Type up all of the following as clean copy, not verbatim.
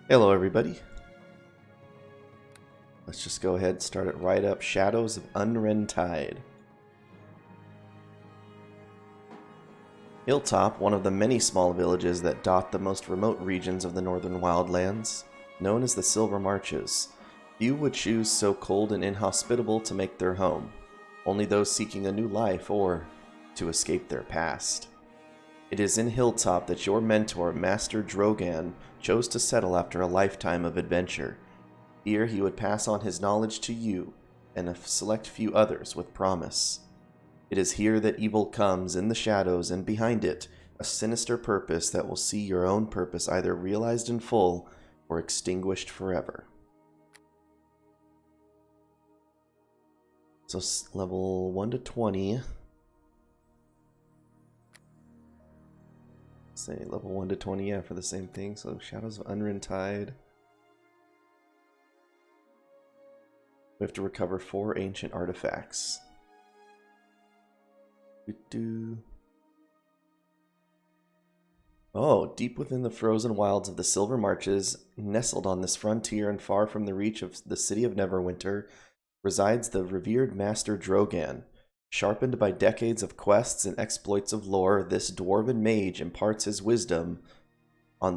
Hello everybody. Let's just go ahead and start it right up. Shadows of Undrentide. Hilltop, one of the many small villages that dot the most remote regions of the northern wildlands, known as the Silver Marches. Few would choose so cold and inhospitable to make their home. Only those seeking a new life or to escape their past. It is in Hilltop that your mentor, Master Drogan, chose to settle after a lifetime of adventure. Here he would pass on his knowledge to you, and a select few others with promise. It is here that evil comes in the shadows, and behind it, a sinister purpose that will see your own purpose either realized in full or extinguished forever. So level 1 to 20. Say level 1 to 20, yeah, for the same thing. So Shadows of Undrentide. We have to recover 4 ancient artifacts. Oh, deep within the frozen wilds of the Silver Marches, nestled on this frontier and far from the reach of the city of Neverwinter, resides the revered Master Drogan. Sharpened by decades of quests and exploits of lore, this dwarven mage imparts his wisdom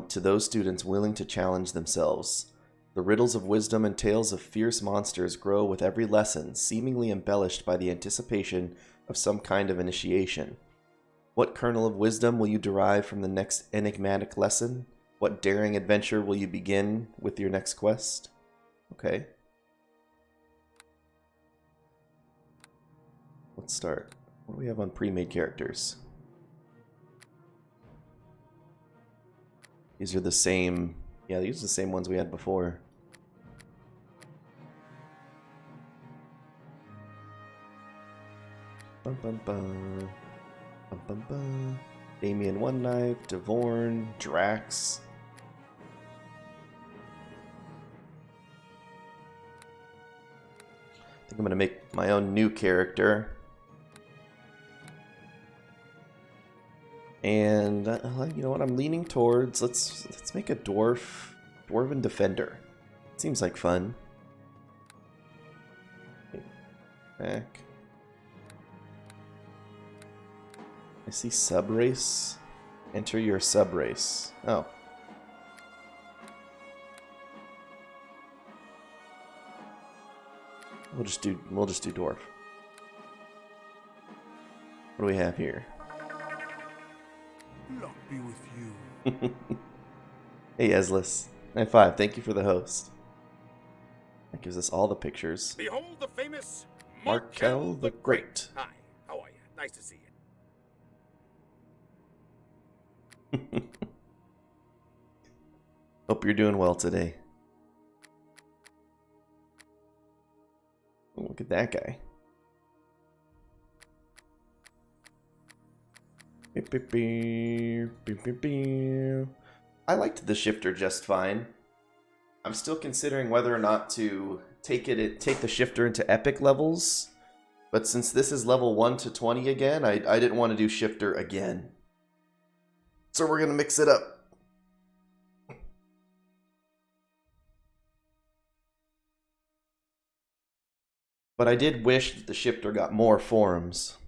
to those students willing to challenge themselves. The riddles of wisdom and tales of fierce monsters grow with every lesson, seemingly embellished by the anticipation of some kind of initiation. What kernel of wisdom will you derive from the next enigmatic lesson? What daring adventure will you begin with your next quest? Okay. Let's start. What do we have on pre-made characters? These are the same... Yeah, these are the same ones we had before. Bum bum bum. Bum bum bum. Damien One Knife, Devorn, Drax. I think I'm gonna make my own new character. And you know what I'm leaning towards? Let's make a dwarven defender. Seems like fun. Back. I see subrace. Enter your subrace. Oh. We'll just do dwarf. What do we have here? Luck be with you. Hey, Eslis. High five. Thank you for the host. That gives us all the pictures. Behold the famous Markel the Great. Hi, how are you? Nice to see you. Hope you're doing well today. Oh, look at that guy. I liked the shifter just fine. I'm still considering whether or not to take the shifter into epic levels, but since this is level 1 to 20 again, I didn't want to do shifter again. So we're gonna mix it up. But I did wish that the shifter got more forms.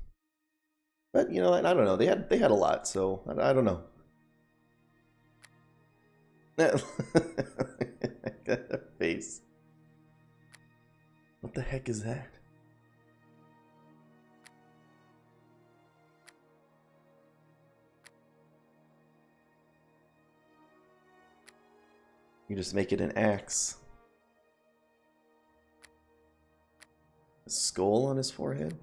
But you know, I don't know. They had a lot, so I don't know. Face. What the heck is that? You just make it an axe. A skull on his forehead?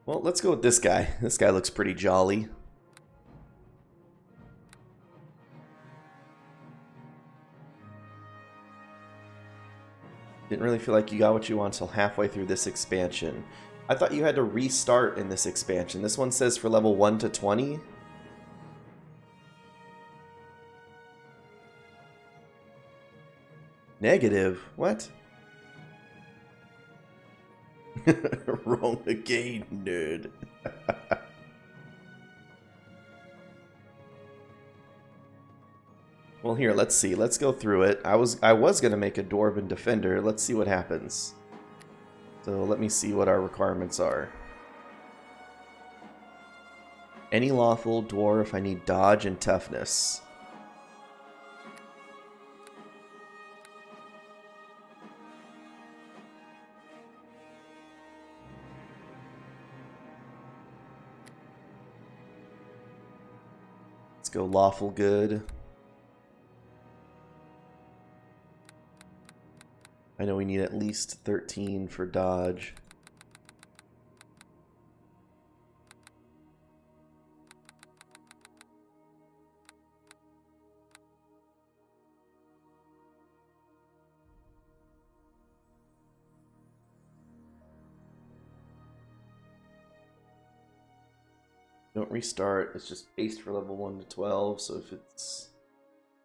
Well, let's go with this guy. This guy looks pretty jolly. Didn't really feel like you got what you want until halfway through this expansion. I thought you had to restart in this expansion. This one says for level 1 to 20. Negative? What? Wrong again, nerd. Well, here, let's see. Let's go through it. I was gonna make a Dwarven Defender. Let's see what happens. So let me see what our requirements are. Any lawful dwarf, I need dodge and toughness. Let's go lawful good. I know we need at least 13 for dodge. Don't restart, it's just based for level 1 to 12, so if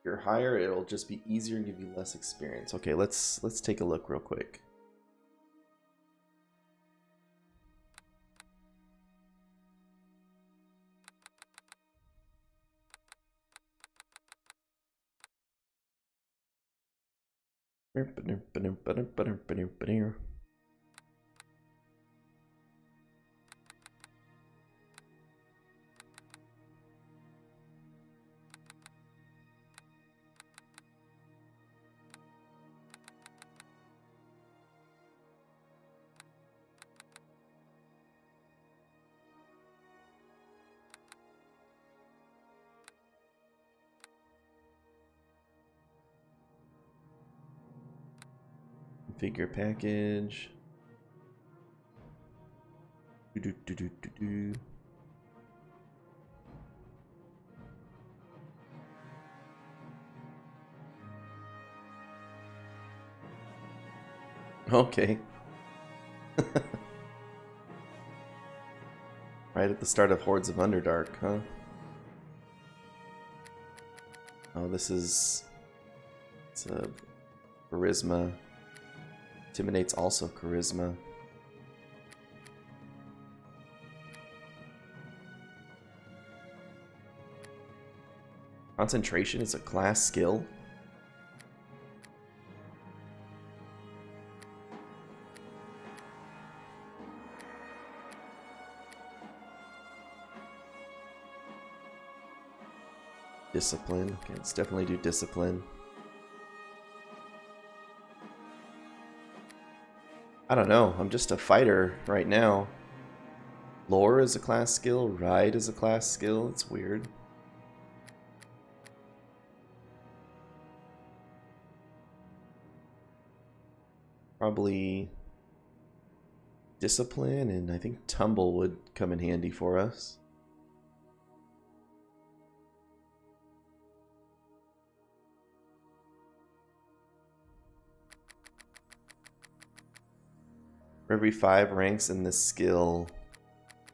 you're higher, it'll just be easier and give you less experience. Okay, let's take a look real quick. Figure package. Okay. Right at the start of Hordes of Underdark, huh? Oh, it's a charisma. Intimidate's also charisma. Concentration is a class skill. Discipline. Okay, let's definitely do discipline. I don't know. I'm just a fighter right now. Lore is a class skill. Ride is a class skill. It's weird. Probably discipline, and I think tumble would come in handy for us. For every 5 ranks in this skill,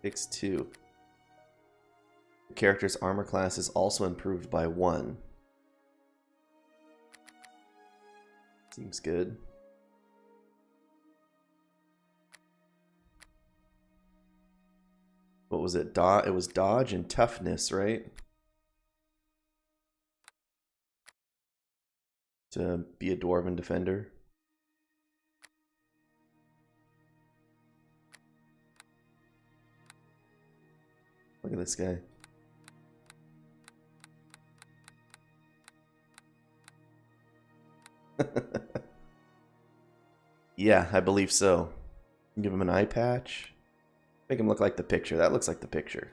fix 2. The character's armor class is also improved by 1. Seems good. What was it? It was dodge and toughness, right? To be a Dwarven Defender. Look at this guy. Yeah, I believe so. Give him an eye patch. Make him look like the picture. That looks like the picture.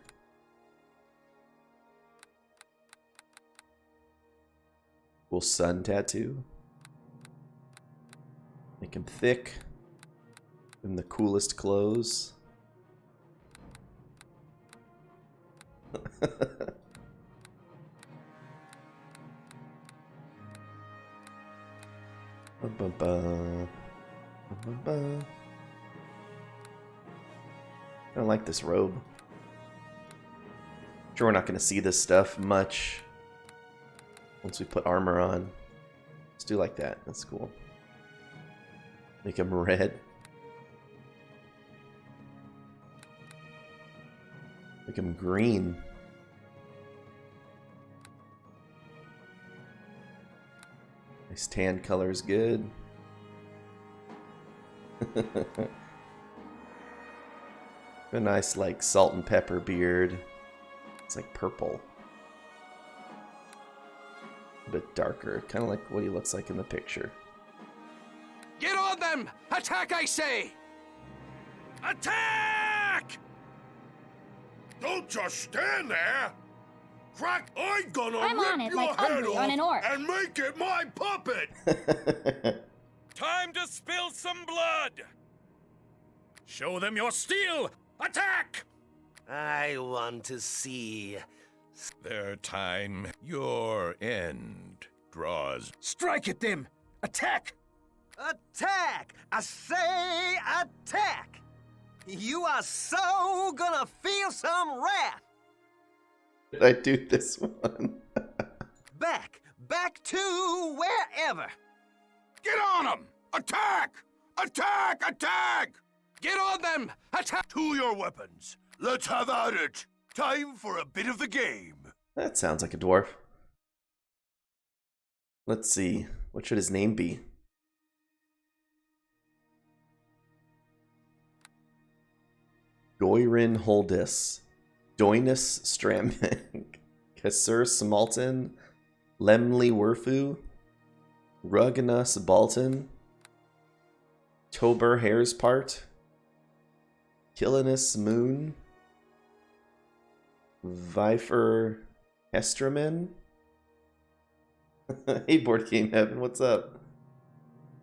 Cool sun tattoo. Make him thick. Give him the coolest clothes. I don't like this robe. Sure, we're not going to see this stuff much once we put armor on. Let's do like that. That's cool. Make him red. Make him green. Nice tan color's good. A nice, like, salt and pepper beard. It's like purple. A bit darker, kind of like what he looks like in the picture. Get on them! Attack, I say! Attack! Don't just stand there! Crack, I'm gonna I'm rip on it your like head Ugly on an off orc. and make it my puppet! Time to spill some blood! Show them your steel! Attack! I want to see. Their time, your end, draws. Strike at them! Attack! Attack! I say attack! You are so gonna feel some wrath! Did I do this one? Back to wherever! Get on them! Attack! Attack! Attack! Get on them! Attack! To your weapons! Let's have at it! Time for a bit of the game! That sounds like a dwarf. Let's see. What should his name be? Goirin Holdis. Doinus Stramig. Kasur Smalton. Lemley Werfu. Rugnus Balton. Tober Hairspart. Killinus Moon. Vifer Hesterman. Hey, Board Game Heaven, what's up?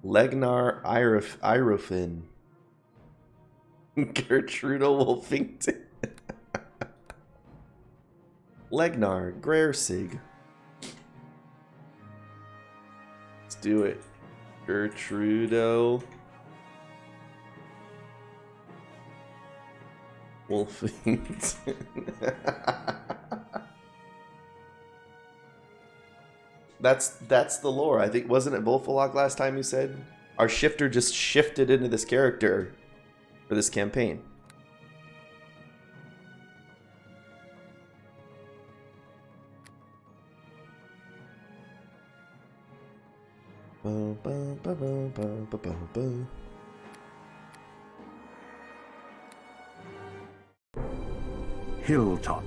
Legnar Irofin. Gertrudo Wolfington. Legnar Graersig. Let's do it. Gertrudo Wolfington. That's the lore. I think, wasn't it Volfolog last time you said? Our shifter just shifted into this character for this campaign. Hilltop,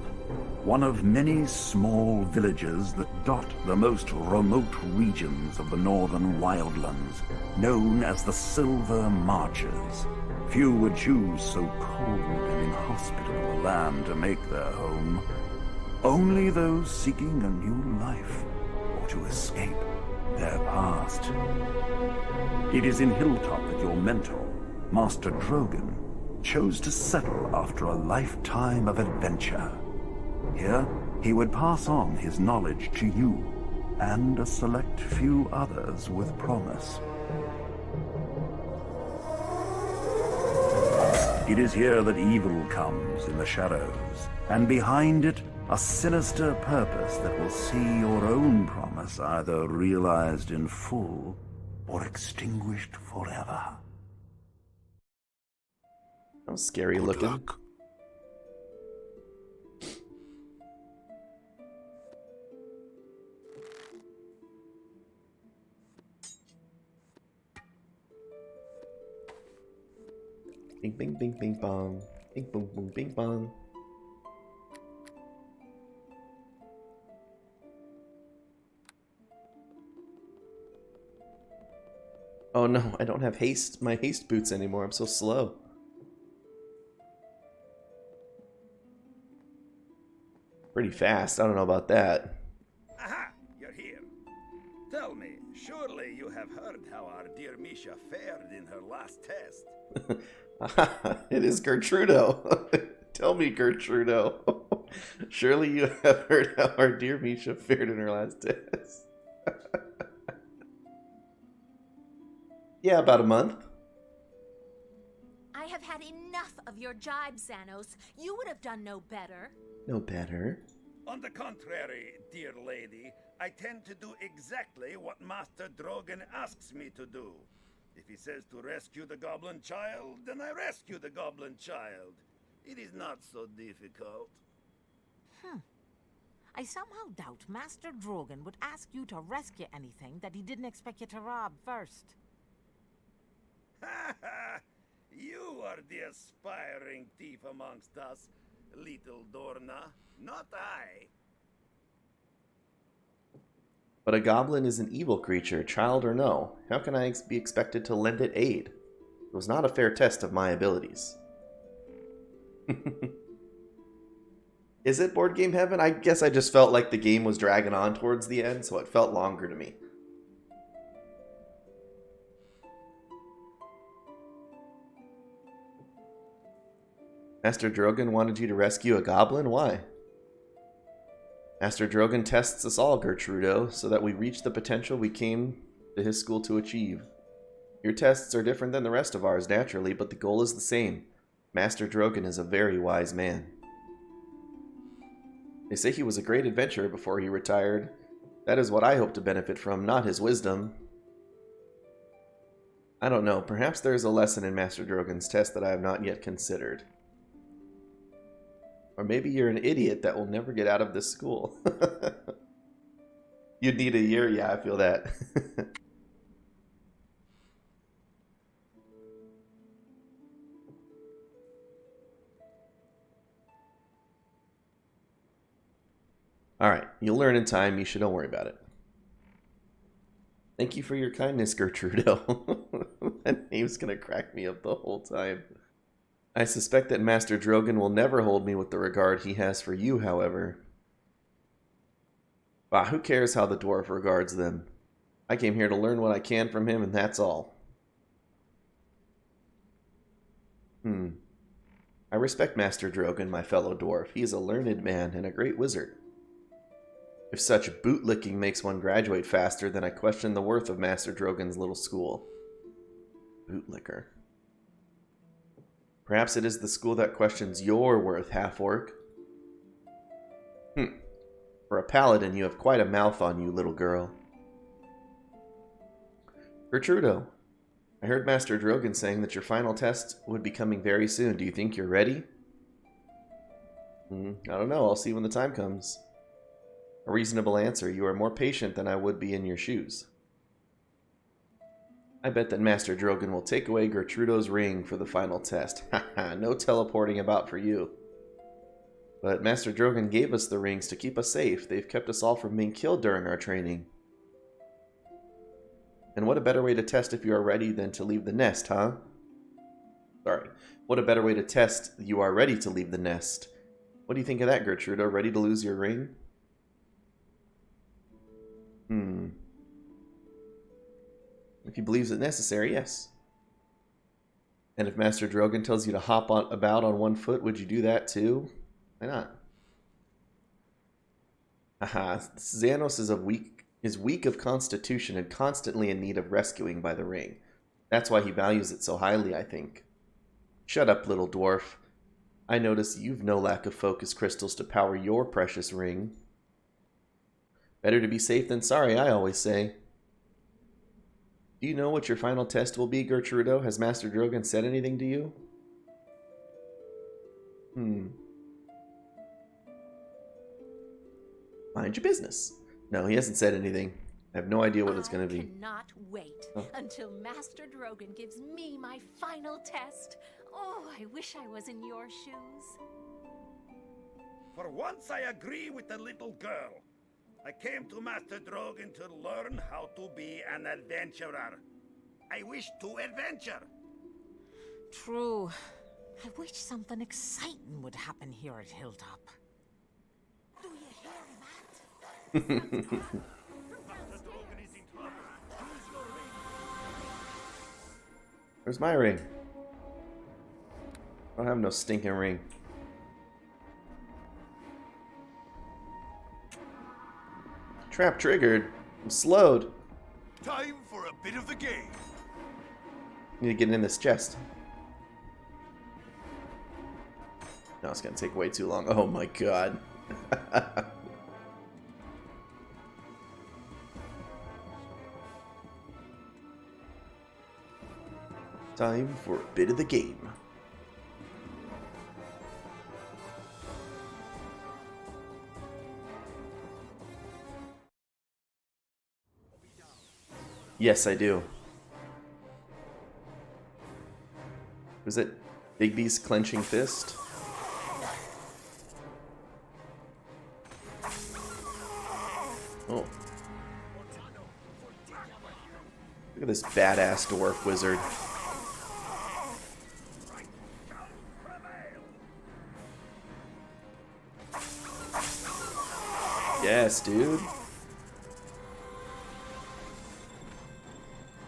one of many small villages that dot the most remote regions of the northern wildlands, known as the Silver Marches. Few would choose so cold and inhospitable a land to make their home. Only those seeking a new life, or to escape their past. It is in Hilltop that your mentor, Master Drogan, chose to settle after a lifetime of adventure. Here, he would pass on his knowledge to you, and a select few others with promise. It is here that evil comes in the shadows, and behind it, a sinister purpose that will see your own promise either realized in full or extinguished forever. That was scary looking. Luck. Bing bing bing bing bong. Bing boom boom bing bong. Oh no, I don't have my haste boots anymore. I'm so slow. Pretty fast. I don't know about that. Aha! You're here. Tell me, surely you have heard how our dear Misha fared in her last test. It is Gertrudo. Tell me, Gertrudo. Surely you have heard how our dear Misha fared in her last test. Yeah, about a month. I have had enough of your jibes, Xanos. You would have done no better. No better. On the contrary, dear lady, I tend to do exactly what Master Drogan asks me to do. If he says to rescue the goblin child, then I rescue the goblin child. It is not so difficult. I I somehow doubt Master Drogon would ask you to rescue anything that he didn't expect you to rob first. Ha ha! You are the aspiring thief amongst us, little Dorna, not I. But a goblin is an evil creature, child or no. How can I be expected to lend it aid? It was not a fair test of my abilities. Is it Board Game Heaven? I guess I just felt like the game was dragging on towards the end, so it felt longer to me. Master Drogon wanted you to rescue a goblin? Why? Master Drogon tests us all, Gertrudo, so that we reach the potential we came to his school to achieve. Your tests are different than the rest of ours, naturally, but the goal is the same. Master Drogon is a very wise man. They say he was a great adventurer before he retired. That is what I hope to benefit from, not his wisdom. I don't know, perhaps there is a lesson in Master Drogon's test that I have not yet considered. Or maybe you're an idiot that will never get out of this school. You'd need a year? Yeah, I feel that. Alright, you'll learn in time. You should don't worry about it. Thank you for your kindness, Gertrudo. That name's gonna crack me up the whole time. I suspect that Master Drogon will never hold me with the regard he has for you, however. Bah, who cares how the dwarf regards them? I came here to learn what I can from him, and that's all. I respect Master Drogon, my fellow dwarf. He is a learned man and a great wizard. If such bootlicking makes one graduate faster, then I question the worth of Master Drogon's little school. Bootlicker. Perhaps it is the school that questions your worth, half-orc. For a paladin, you have quite a mouth on you, little girl. Gertrudo, I heard Master Drogon saying that your final test would be coming very soon. Do you think you're ready? I don't know. I'll see when the time comes. A reasonable answer. You are more patient than I would be in your shoes. I bet that Master Drogon will take away Gertrudo's ring for the final test. Haha, no teleporting about for you. But Master Drogon gave us the rings to keep us safe. They've kept us all from being killed during our training. And what a better way to test if you are ready than to leave the nest, huh? Sorry. What a better way to test you are ready to leave the nest. What do you think of that, Gertrudo? Ready to lose your ring? If he believes it necessary, yes. And if Master Drogon tells you to hop about on one foot, would you do that too? Why not? Haha, Xanos is weak of constitution and constantly in need of rescuing by the ring. That's why he values it so highly, I think. Shut up, little dwarf. I notice you've no lack of focus crystals to power your precious ring. Better to be safe than sorry, I always say. Do you know what your final test will be, Gertrudo? Has Master Drogon said anything to you? Mind your business. No, he hasn't said anything. I have no idea what it's going to be. I cannot wait until Master Drogon gives me my final test. Oh, I wish I was in your shoes. For once I agree with the little girl. I came to Master Drogon to learn how to be an adventurer. I wish to adventure. True. I wish something exciting would happen here at Hilltop. Do you hear that? Where's my ring? I don't have no stinking ring. Trap triggered. I'm slowed. Time for a bit of the game. Need to get in this chest. No, it's gonna take way too long. Oh my god. Time for a bit of the game. Yes, I do. Was it Bigby's clenching fist? Oh. Look at this badass dwarf wizard. Yes, dude.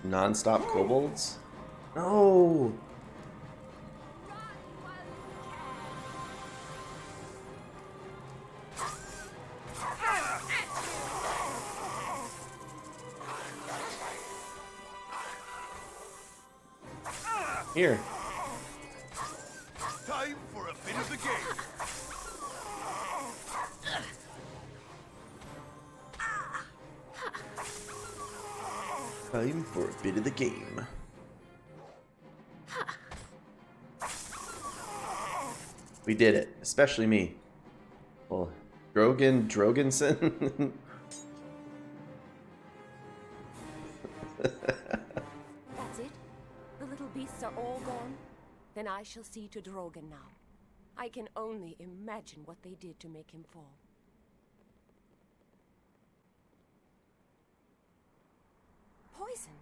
Non-stop kobolds? No! Here. Time for a bit of the game. Time for a bit of the game. We did it, especially me. Well, Drogensen. That's it? The little beasts are all gone? Then I shall see to Drogen now. I can only imagine what they did to make him fall. Poison?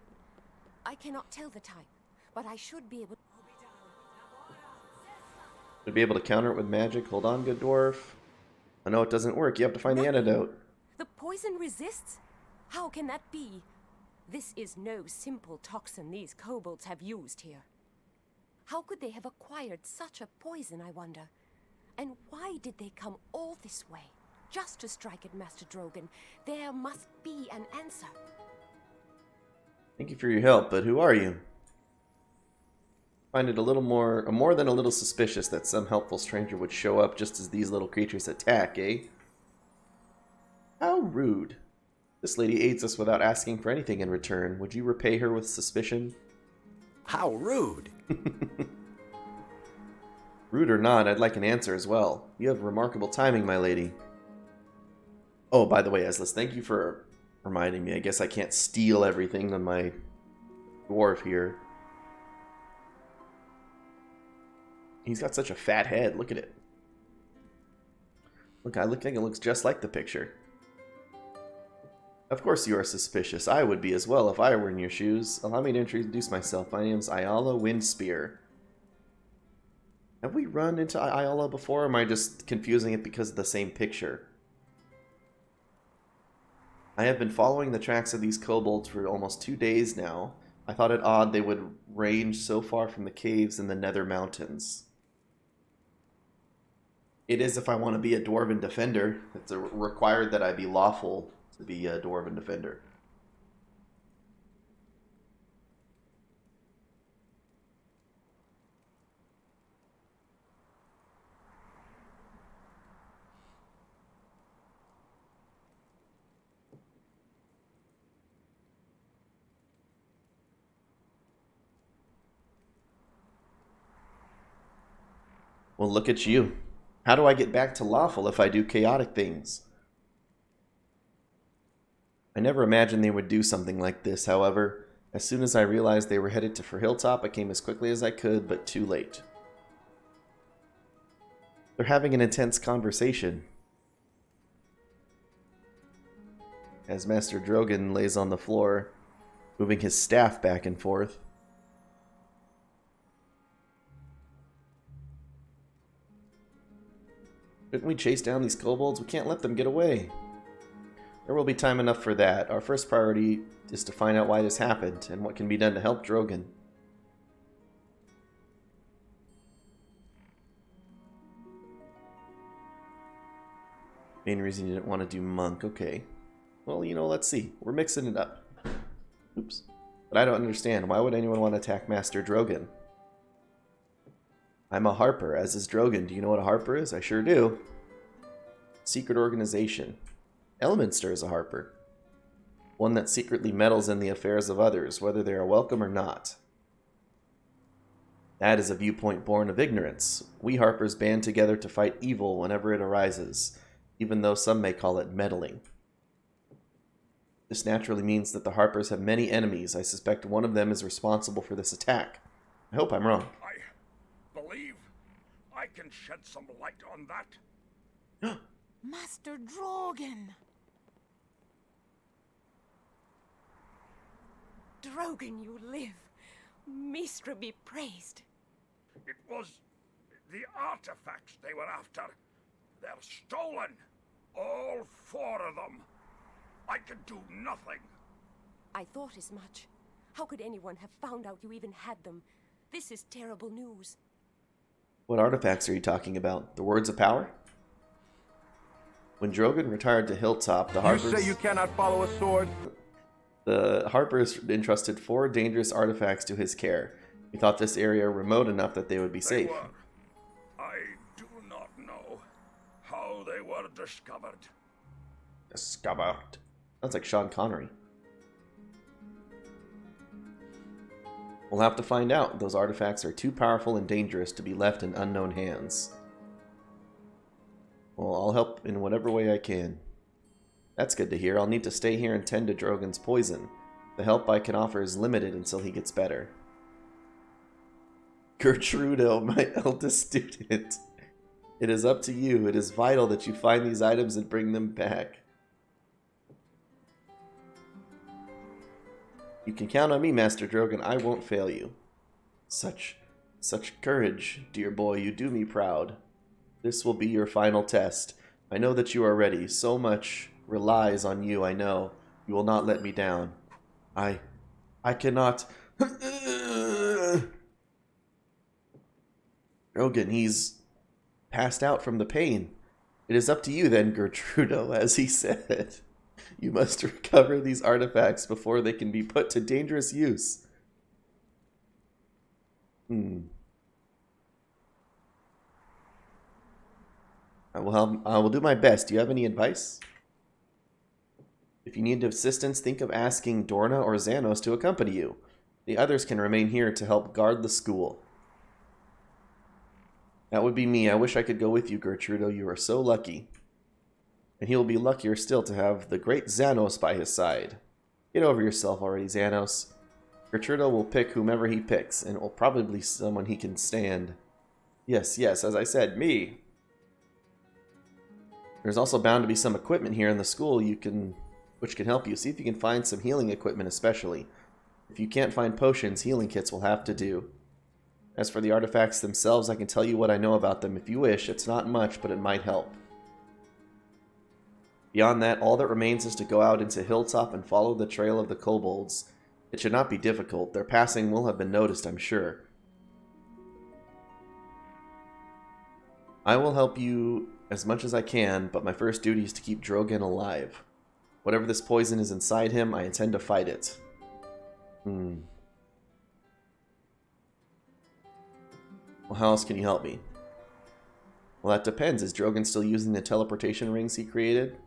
I cannot tell the type, but I should be able To be able to counter it with magic. Hold on, good dwarf. I know it doesn't work. You have to find the antidote. The poison resists? How can that be? This is no simple toxin these kobolds have used here. How could they have acquired such a poison, I wonder? And why did they come all this way? Just to strike at Master Drogen. There must be an answer. Thank you for your help, but who are you? Find it a little more than a little suspicious that some helpful stranger would show up just as these little creatures attack, eh? How rude. This lady aids us without asking for anything in return. Would you repay her with suspicion? How rude. Rude or not, I'd like an answer as well. You have remarkable timing, my lady. Oh, by the way, Eslis, thank you for reminding me. I guess I can't steal everything on my dwarf here. He's got such a fat head. Look at it. Look, I think it looks just like the picture. Of course you are suspicious. I would be as well if I were in your shoes. Allow me to introduce myself. My name's Ayala Windspear. Have we run into Ayala before, or am I just confusing it because of the same picture? I have been following the tracks of these kobolds for almost 2 days now. I thought it odd they would range so far from the caves in the Nether Mountains. It is if I want to be a Dwarven Defender. It's required that I be lawful to be a Dwarven Defender. Well, look at you. How do I get back to lawful if I do chaotic things? I never imagined they would do something like this, however. As soon as I realized they were headed for Hilltop, I came as quickly as I could, but too late. They're having an intense conversation. As Master Drogen lays on the floor, moving his staff back and forth. Couldn't we chase down these kobolds? We can't let them get away. There will be time enough for that. Our first priority is to find out why this happened and what can be done to help Drogen. Main reason you didn't want to do monk. Okay. Well, you know, let's see. We're mixing it up. Oops. But I don't understand. Why would anyone want to attack Master Drogen? I'm a Harper, as is Drogen. Do you know what a Harper is? I sure do. Secret organization. Elminster is a Harper. One that secretly meddles in the affairs of others, whether they are welcome or not. That is a viewpoint born of ignorance. We Harpers band together to fight evil whenever it arises, even though some may call it meddling. This naturally means that the Harpers have many enemies. I suspect one of them is responsible for this attack. I hope I'm wrong. I believe I can shed some light on that. Master Drogon! Drogon, you live. Mistra be praised. It was the artifacts they were after. They're stolen. All 4 of them. I can do nothing. I thought as much. How could anyone have found out you even had them? This is terrible news. What artifacts are you talking about? The Words of Power? When Drogon retired to Hilltop, the Harpers... You say you cannot follow a sword? The Harpers entrusted 4 dangerous artifacts to his care. He thought this area remote enough that they would be safe. I do not know how they were discovered. Discovered. Sounds like Sean Connery. We'll have to find out. Those artifacts are too powerful and dangerous to be left in unknown hands. Well, I'll help in whatever way I can. That's good to hear. I'll need to stay here and tend to Drogon's poison. The help I can offer is limited until he gets better. Gertrudo, my eldest student. It is up to you. It is vital that you find these items and bring them back. You can count on me, Master Drogon. I won't fail you. Such courage, dear boy. You do me proud. This will be your final test. I know that you are ready. So much relies on you, I know. You will not let me down. I cannot... Drogon, he's passed out from the pain. It is up to you then, Gertrudo, as he said. You must recover these artifacts before they can be put to dangerous use. I will do my best. Do you have any advice? If you need assistance, think of asking Dorna or Xanos to accompany you. The others can remain here to help guard the school. That would be me. I wish I could go with you, Gertrudo. You are so lucky. And he will be luckier still to have the great Xanos by his side. Get over yourself already, Xanos. Gertrudo will pick whomever he picks, and it will probably be someone he can stand. Yes, as I said, me. There's also bound to be some equipment here in the school which can help you. See if you can find some healing equipment especially. If you can't find potions, healing kits will have to do. As for the artifacts themselves, I can tell you what I know about them if you wish. It's not much, but it might help. Beyond that, all that remains is to go out into Hilltop and follow the trail of the kobolds. It should not be difficult. Their passing will have been noticed, I'm sure. I will help you as much as I can, but my first duty is to keep Drogon alive. Whatever this poison is inside him, I intend to fight it. Well, how else can you help me? Well, that depends. Is Drogon still using the teleportation rings he created?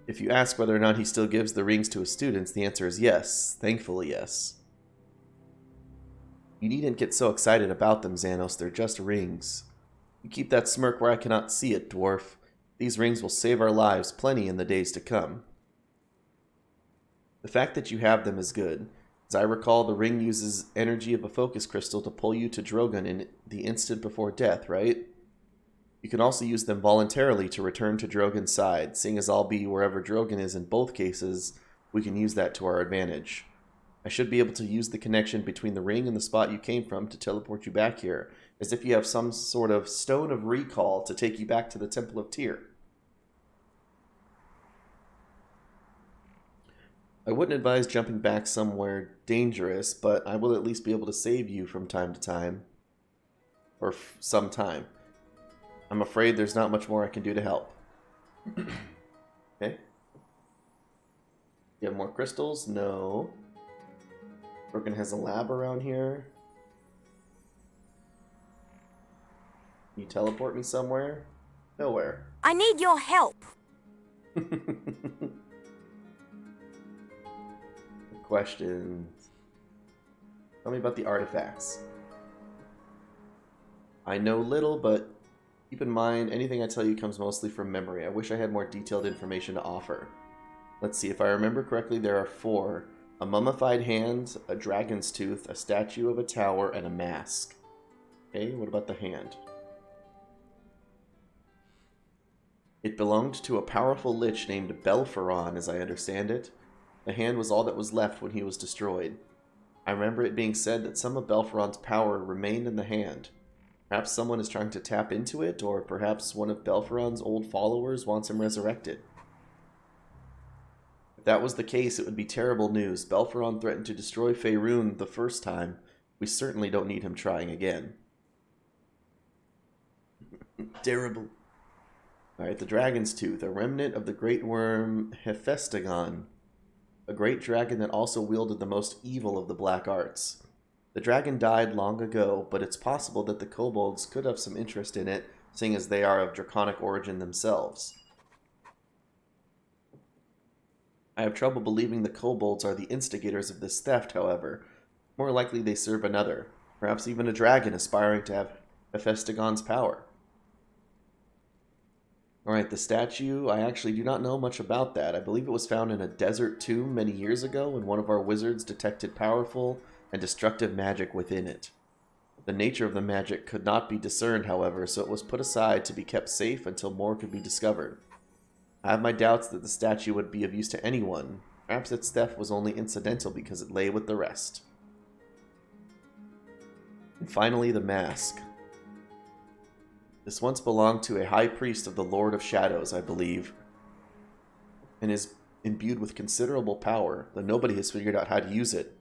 If you ask whether or not he still gives the rings to his students, the answer is yes. Thankfully, yes. You needn't get so excited about them, Xanos. They're just rings. You keep that smirk where I cannot see it, dwarf. These rings will save our lives plenty in the days to come. The fact that you have them is good. As I recall, the ring uses energy of a focus crystal to pull you to Drogon in the instant before death, right? You can also use them voluntarily to return to Drogon's side. Seeing as I'll be wherever Drogon is in both cases, we can use that to our advantage. I should be able to use the connection between the ring and the spot you came from to teleport you back here, as if you have some sort of stone of recall to take you back to the Temple of Tyr. I wouldn't advise jumping back somewhere dangerous, but I will at least be able to save you from time to time. Or some time. I'm afraid there's not much more I can do to help. Okay. You have more crystals? No. Broken has a lab around here. Can you teleport me somewhere? Nowhere. I need your help. Questions. Tell me about the artifacts. I know little, but keep in mind, anything I tell you comes mostly from memory. I wish I had more detailed information to offer. Let's see, if I remember correctly, there are 4. A mummified hand, a dragon's tooth, a statue of a tower, and a mask. Okay, what about the hand? It belonged to a powerful lich named Belpharon, as I understand it. The hand was all that was left when he was destroyed. I remember it being said that some of Belpharon's power remained in the hand. Perhaps someone is trying to tap into it, or perhaps one of Belpharon's old followers wants him resurrected. If that was the case, it would be terrible news. Belpharon threatened to destroy Faerun the first time. We certainly don't need him trying again. Terrible. Alright, the Dragon's Tooth, a remnant of the great worm Hephaestion, a great dragon that also wielded the most evil of the black arts. The dragon died long ago, but it's possible that the kobolds could have some interest in it, seeing as they are of draconic origin themselves. I have trouble believing the kobolds are the instigators of this theft, however. More likely they serve another, perhaps even a dragon aspiring to have Hephaestion's power. Alright, the statue, I actually do not know much about that. I believe it was found in a desert tomb many years ago when one of our wizards detected powerful and destructive magic within it. The nature of the magic could not be discerned, however, so it was put aside to be kept safe until more could be discovered. I have my doubts that the statue would be of use to anyone. Perhaps its theft was only incidental because it lay with the rest. And finally, the mask. This once belonged to a high priest of the Lord of Shadows, I believe, and is imbued with considerable power, though nobody has figured out how to use it.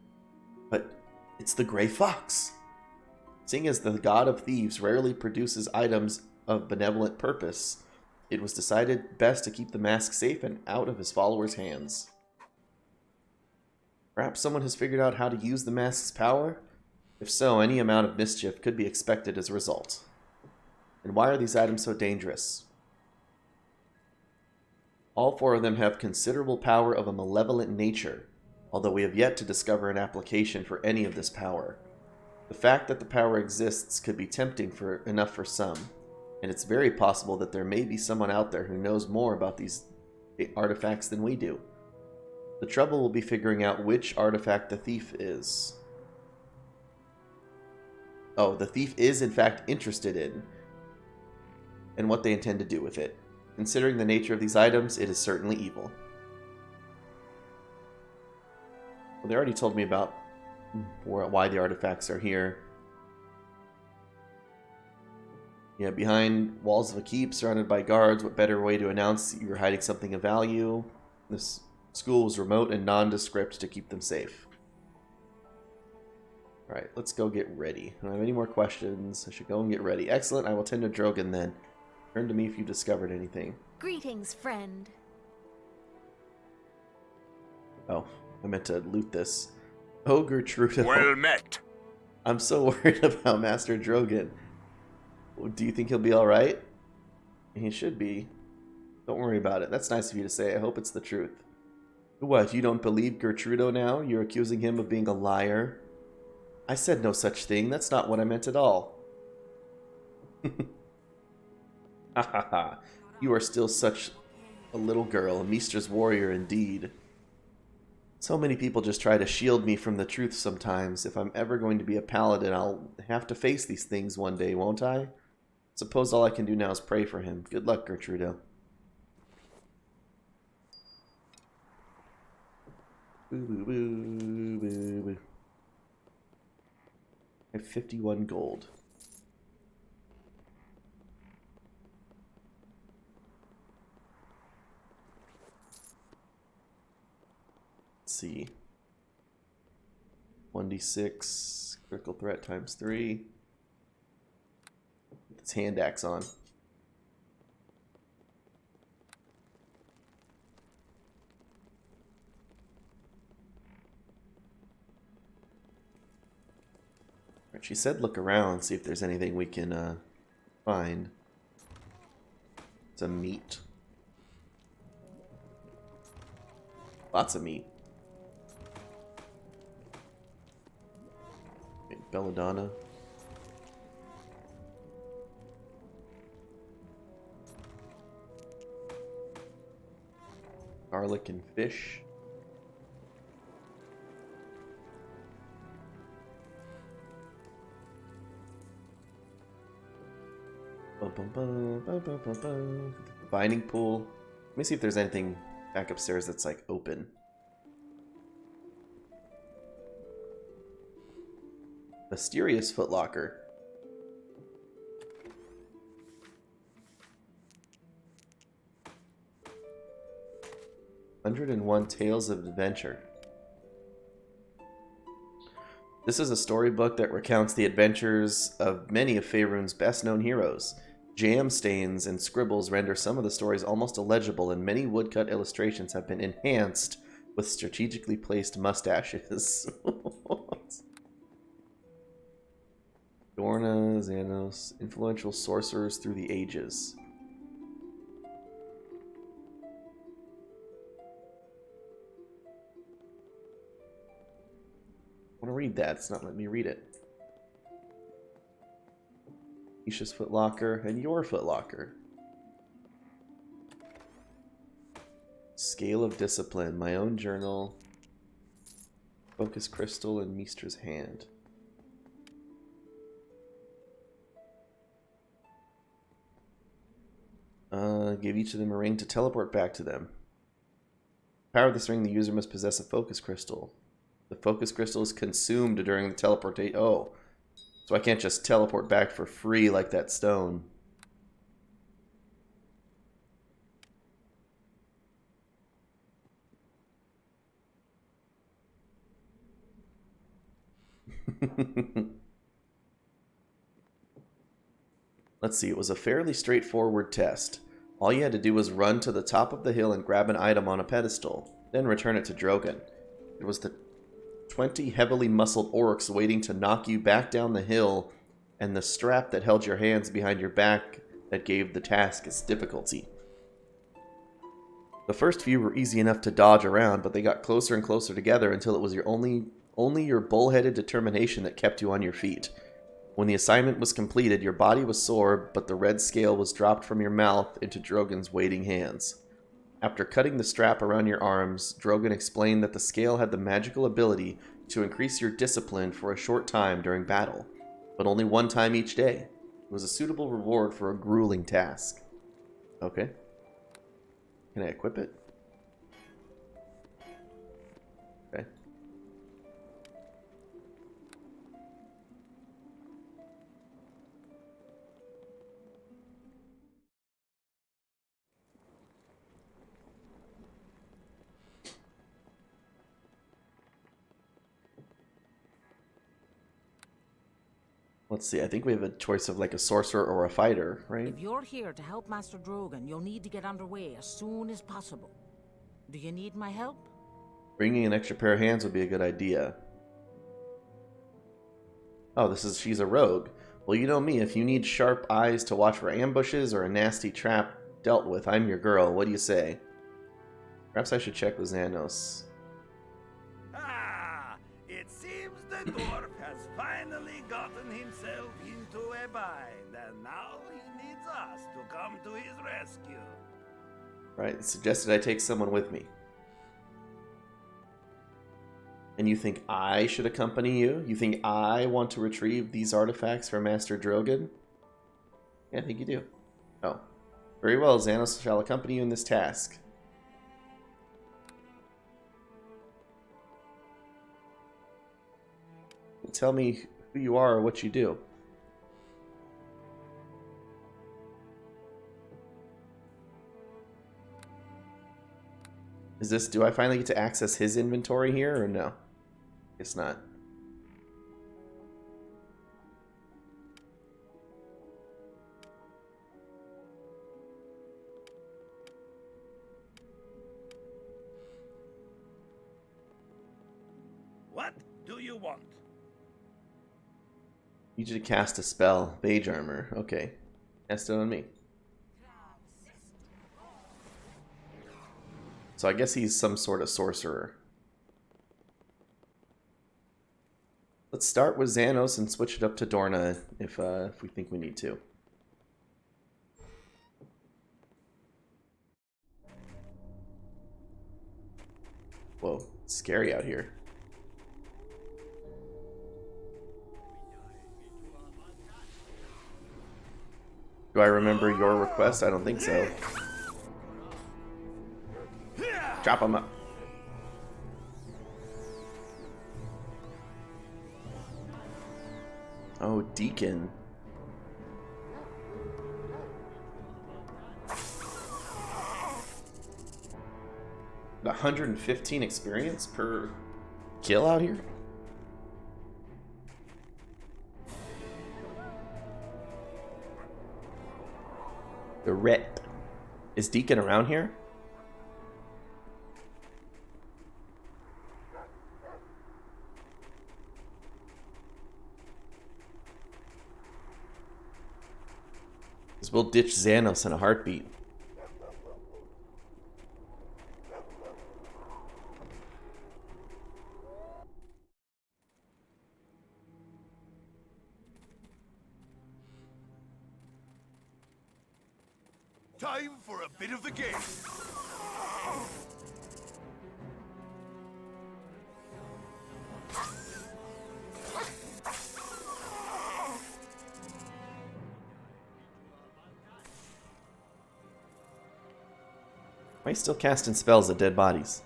But it's the Grey Fox! Seeing as the god of thieves rarely produces items of benevolent purpose, it was decided best to keep the mask safe and out of his followers' hands. Perhaps someone has figured out how to use the mask's power? If so, any amount of mischief could be expected as a result. And why are these items so dangerous? All 4 of them have considerable power of a malevolent nature, although we have yet to discover an application for any of this power. The fact that the power exists could be tempting enough for some, and it's very possible that there may be someone out there who knows more about these artifacts than we do. The trouble will be figuring out which artifact the thief is. Oh, the thief is in fact interested in, and what they intend to do with it. Considering the nature of these items, it is certainly evil. Well, they already told me about why the artifacts are here. Yeah, behind walls of a keep, surrounded by guards, what better way to announce you're hiding something of value? This school was remote and nondescript to keep them safe. Alright, let's go get ready. I don't have any more questions. I should go and get ready. Excellent, I will tend to Drogon then. Turn to me if you've discovered anything. Greetings, friend. Oh, I meant to loot this. Oh, Gertrudo. Well met. I'm so worried about Master Drogon. Do you think he'll be alright? He should be. Don't worry about it. That's nice of you to say. I hope it's the truth. What, you don't believe Gertrudo now? You're accusing him of being a liar? I said no such thing. That's not what I meant at all. Ha ha ha. You are still such a little girl, a Meester's warrior indeed. So many people just try to shield me from the truth sometimes. If I'm ever going to be a paladin, I'll have to face these things one day, won't I? Suppose all I can do now is pray for him. Good luck, Gertrudo. Boo boo boo boo boo. I have 51 gold. Let's see. 1d6 critical threat times 3. Put this hand axe on. Right, she said look around, see if there's anything we can find. It's a meat. Lots of meat. Belladonna. Garlic and fish. Binding pool. Let me see if there's anything back upstairs that's like open. Mysterious footlocker. 101 Tales of Adventure. This is a storybook that recounts the adventures of many of Faerun's best-known heroes. Jam stains and scribbles render some of the stories almost illegible, and many woodcut illustrations have been enhanced with strategically placed mustaches. Dorna, Xanos, influential sorcerers through the ages. I want to read that. It's not letting me read it. Isha's footlocker and your footlocker. Scale of Discipline, my own journal, focus crystal, and Meester's hand. Give each of them a ring to teleport back to them. To power this ring, the user must possess a focus crystal. The focus crystal is consumed during the teleportation. Oh, so I can't just teleport back for free like that stone. Let's see, it was a fairly straightforward test. All you had to do was run to the top of the hill and grab an item on a pedestal, then return it to Drogon. It was the 20 heavily muscled orcs waiting to knock you back down the hill, and the strap that held your hands behind your back that gave the task its difficulty. The first few were easy enough to dodge around, but they got closer and closer together until it was your only your bullheaded determination that kept you on your feet. When the assignment was completed, your body was sore, but the red scale was dropped from your mouth into Drogon's waiting hands. After cutting the strap around your arms, Drogon explained that the scale had the magical ability to increase your discipline for a short time during battle, but only one time each day. It was a suitable reward for a grueling task. Okay. Can I equip it? Okay. Let's see, I think we have a choice of like a sorcerer or a fighter, right? If you're here to help Master Drogon, you'll need to get underway as soon as possible. Do you need my help? Bringing an extra pair of hands would be a good idea. Oh, she's a rogue. Well, you know me, if you need sharp eyes to watch for ambushes or a nasty trap dealt with, I'm your girl. What do you say? Perhaps I should check with Xanos. Ah, it seems the dwarf has finally gotten himself into a bind, and now he needs us to come to his rescue. Right, it suggested I take someone with me. And you think I should accompany you? You think I want to retrieve these artifacts for Master Drogon? Yeah, I think you do. Oh. Very well, Xanos shall accompany you in this task. Tell me who you are or what you do. Do I finally get to access his inventory here or no? Guess not. What do you want? Need you to cast a spell. Mage armor. Okay. Cast it on me. So I guess he's some sort of sorcerer. Let's start with Xanos and switch it up to Dorna if we think we need to. Whoa, it's scary out here. Do I remember your request? I don't think so. Chop him up. Oh, Deacon. The 115 experience per kill out here? The rep. Is Deacon around here? Because we'll ditch Xanos in a heartbeat. Time for a bit of the game. Why are you still casting spells at dead bodies?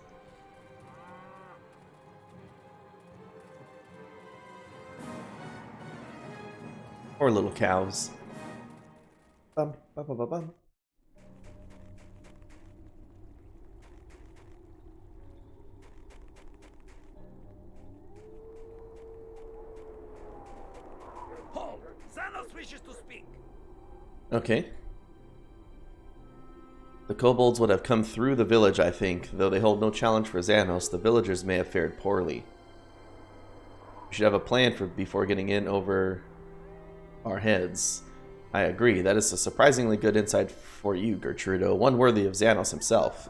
Poor little cows. Bum, bum, bum, bum, bum. Halt! Xanos wishes to speak. Okay. The kobolds would have come through the village, I think. Though they hold no challenge for Xanos, the villagers may have fared poorly. We should have a plan for before getting in over our heads. I agree. That is a surprisingly good insight for you, Gertrudo. One worthy of Xanos himself.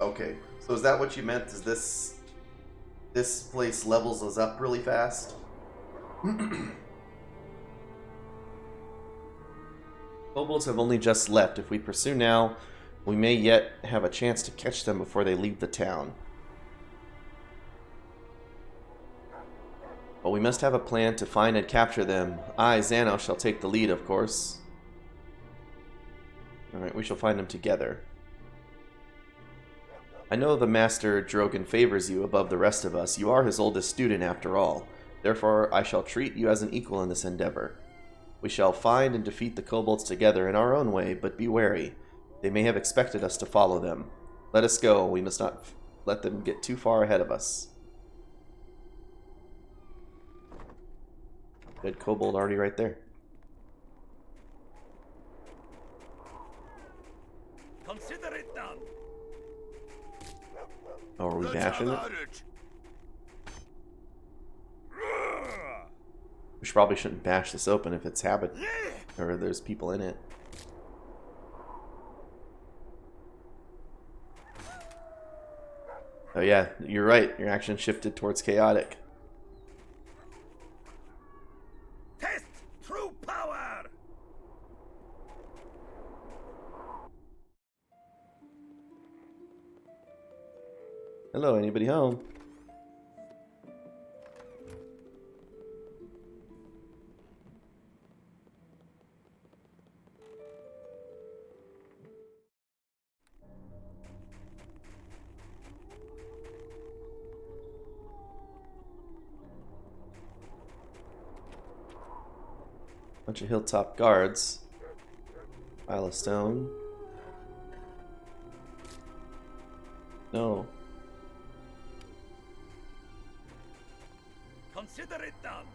Okay, so is that what you meant? Is this place levels us up really fast? Kobolds have only just left. If we pursue now, we may yet have a chance to catch them before they leave the town. But we must have a plan to find and capture them. I, Xanos, shall take the lead, of course. Alright, we shall find them together. I know the Master Drogon favors you above the rest of us. You are his oldest student, after all. Therefore, I shall treat you as an equal in this endeavor. We shall find and defeat the kobolds together in our own way, but be wary. They may have expected us to follow them. Let us go. We must not let them get too far ahead of us. Dead kobold already right there. Consider it done. Oh, are we bashing it? We probably shouldn't bash this open if it's habit or there's people in it. Oh yeah, you're right. Your action shifted towards chaotic. Test true power. Hello, anybody home? Bunch of hilltop guards. Pile of stone. No. Consider it done.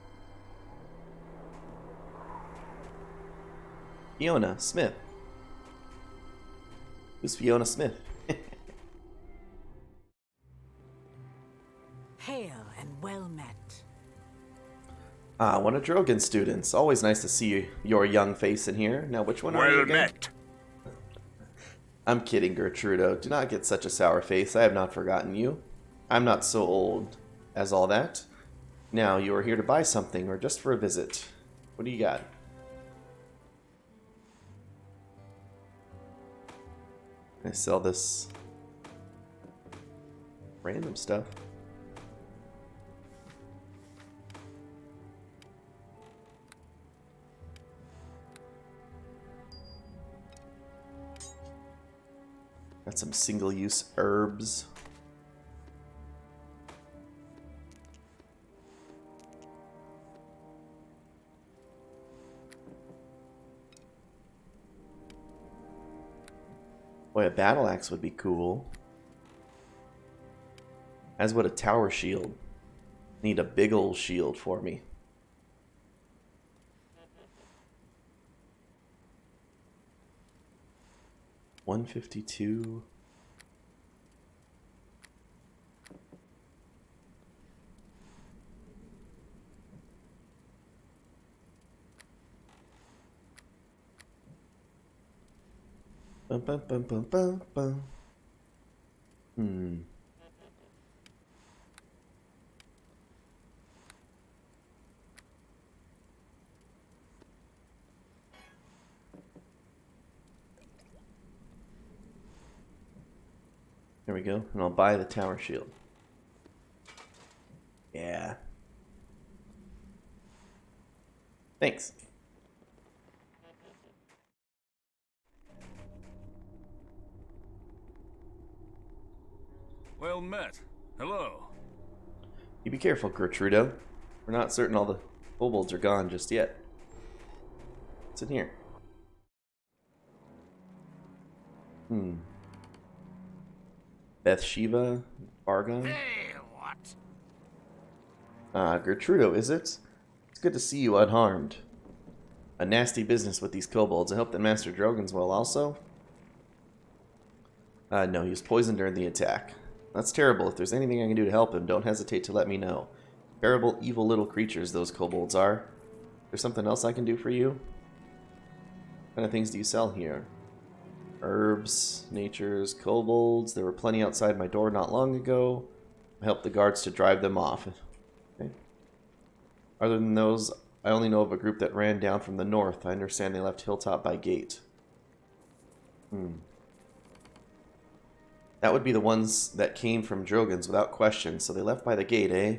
Fiona Smith. Who's Fiona Smith? Hail and well met. Ah, one of Drogon's students. Always nice to see your young face in here. Now, which one are you Well again? met. I'm kidding, Gertrudo. Do not get such a sour face. I have not forgotten you. I'm not so old as all that. Now, you are here to buy something or just for a visit. What do you got? I sell this random stuff. Got some single-use herbs. Boy, a battle axe would be cool. As would a tower shield. Need a big old shield for me. $152. Bum, bum, bum, bum, bum, bum. There we go, and I'll buy the tower shield. Yeah. Thanks. Well met. Hello. You be careful, Gertrudo. We're not certain all the kobolds are gone just yet. What's in here? Bathsheba, Bargon. Hey, what? Gertrudo, is it? It's good to see you unharmed. A nasty business with these kobolds. I hope that Master Drogon's well also. No, he was poisoned during the attack. That's terrible. If there's anything I can do to help him, don't hesitate to let me know. Terrible, evil little creatures those kobolds are. There's something else I can do for you? What kind of things do you sell here? Herbs, natures, kobolds. There were plenty outside my door not long ago. I helped the guards to drive them off. Okay. Other than those, I only know of a group that ran down from the north. I understand they left Hilltop by gate. That would be the ones that came from Drogon's without question, so they left by the gate, eh?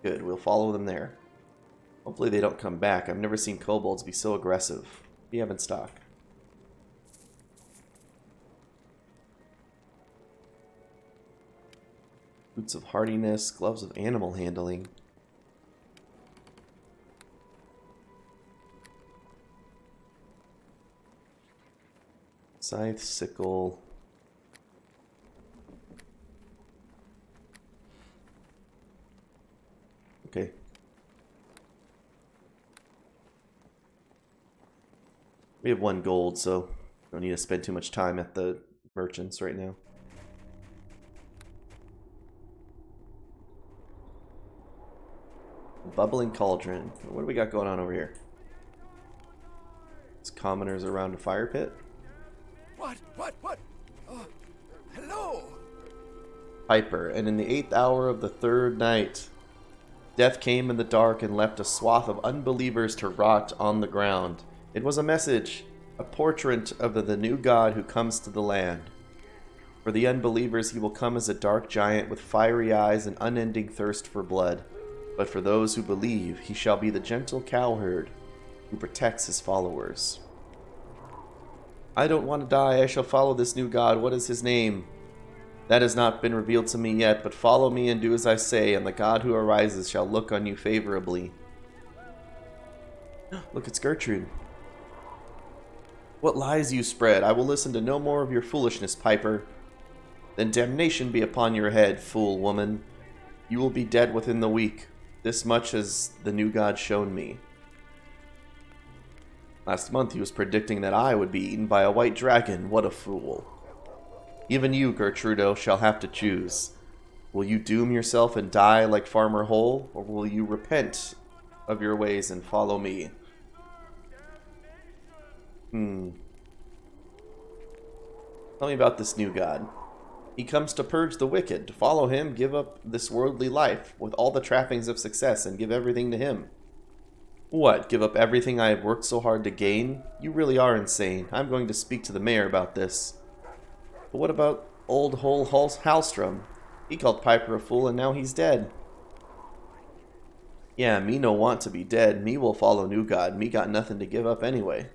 Good, we'll follow them there. Hopefully they don't come back. I've never seen kobolds be so aggressive. What do you have in stock? Boots of hardiness, gloves of animal handling. Scythe, sickle. Okay. We have 1 gold, so don't need to spend too much time at the merchants right now. Bubbling cauldron. What do we got going on over here? It's commoners around a fire pit. What? Hello? Piper, and in the 8th hour of the 3rd night, death came in the dark and left a swath of unbelievers to rot on the ground. It was a message, a portrait of the new god who comes to the land. For the unbelievers, he will come as a dark giant with fiery eyes and unending thirst for blood. But for those who believe, he shall be the gentle cowherd who protects his followers. I don't want to die. I shall follow this new god. What is his name? That has not been revealed to me yet, but follow me and do as I say, and the god who arises shall look on you favorably. Look, it's Gertrude. What lies you spread? I will listen to no more of your foolishness, Piper. Then damnation be upon your head, fool woman. You will be dead within the week. This much has the new god shown me. Last month he was predicting that I would be eaten by a white dragon. What a fool. Even you, Gertrudo, shall have to choose. Will you doom yourself and die like Farmer Hole, or will you repent of your ways and follow me? Tell me about this new god. He comes to purge the wicked. To follow him, give up this worldly life with all the trappings of success and give everything to him. What, give up everything I have worked so hard to gain? You really are insane. I'm going to speak to the mayor about this. But what about old Hole Halstrom? He called Piper a fool and now he's dead. Yeah, me no want to be dead. Me will follow New God. Me got nothing to give up anyway.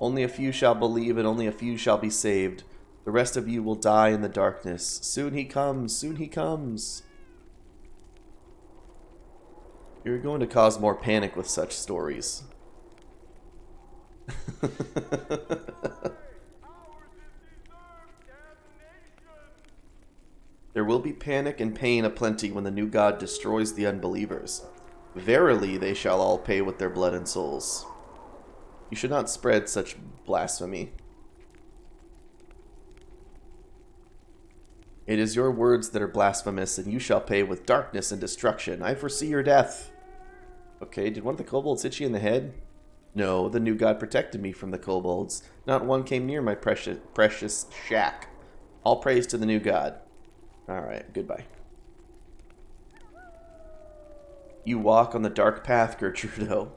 Only a few shall believe and only a few shall be saved. The rest of you will die in the darkness. Soon he comes. Soon he comes. You're going to cause more panic with such stories. There will be panic and pain aplenty when the new God destroys the unbelievers. Verily they shall all pay with their blood and souls. You should not spread such blasphemy. It is your words that are blasphemous, and you shall pay with darkness and destruction. I foresee your death. Okay, did one of the kobolds hit you in the head? No, the new God protected me from the kobolds. Not one came near my precious shack. All praise to the new God. Alright, goodbye. You walk on the dark path, Gertrudo.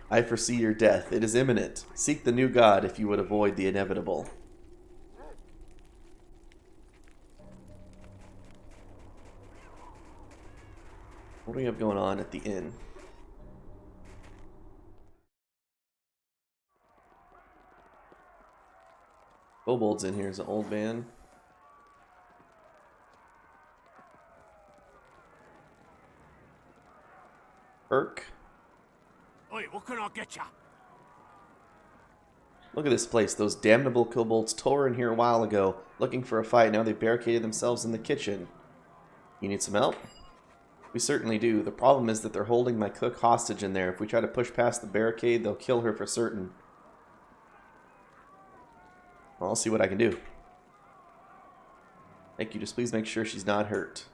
I foresee your death. It is imminent. Seek the new God if you would avoid the inevitable. What do we have going on at the inn? Kobold's in here. Is an old man. Irk. Oi, what can I get ya? Look at this place. Those damnable kobolds tore in here a while ago, looking for a fight. Now they barricaded themselves in the kitchen. You need some help? We certainly do. The problem is that they're holding my cook hostage in there. If we try to push past the barricade, they'll kill her for certain. Well, I'll see what I can do. Thank you. Just please make sure she's not hurt.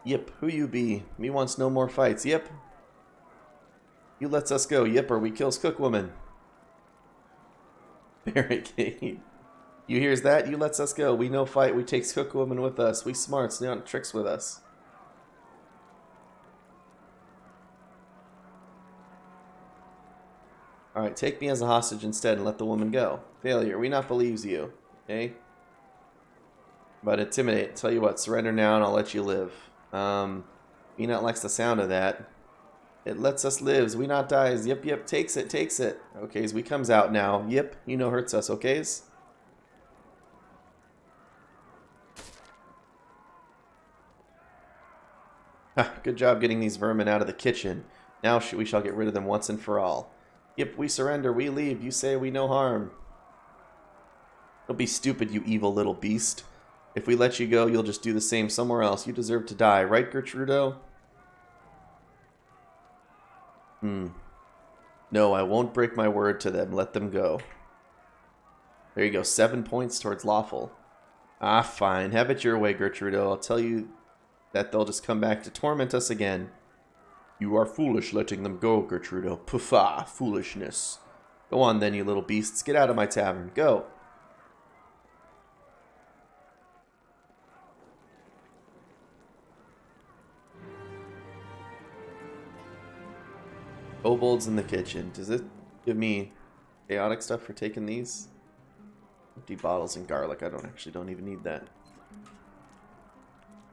Yip, who you be? Me wants no more fights. Yip. You lets us go, Yip, or we kills cookwoman. Barricade. You hears that? You lets us go. We no fight. We takes cookwoman with us. We smarts, not tricks with us. Alright, take me as a hostage instead and let the woman go. Failure. We not believes you. Okay? But intimidate. Tell you what, surrender now and I'll let you live. Me not likes the sound of that. It lets us lives. We not dies. Yep, yep, takes it, takes it. Okays, we comes out now. Yep, you know hurts us, okays? Ha, good job getting these vermin out of the kitchen. Now we shall get rid of them once and for all. Yep, we surrender, we leave. You say we no harm. Don't be stupid, you evil little beast. If we let you go, you'll just do the same somewhere else. You deserve to die, right, Gertrudo? No, I won't break my word to them. Let them go. There you go, 7 points towards lawful. Ah, fine. Have it your way, Gertrudo. I'll tell you that they'll just come back to torment us again. You are foolish letting them go, Gertrudo. Puffa, foolishness. Go on then, you little beasts. Get out of my tavern. Go. Kobolds in the kitchen. Does it give me chaotic stuff for taking these? Empty bottles and garlic. I don't even need that.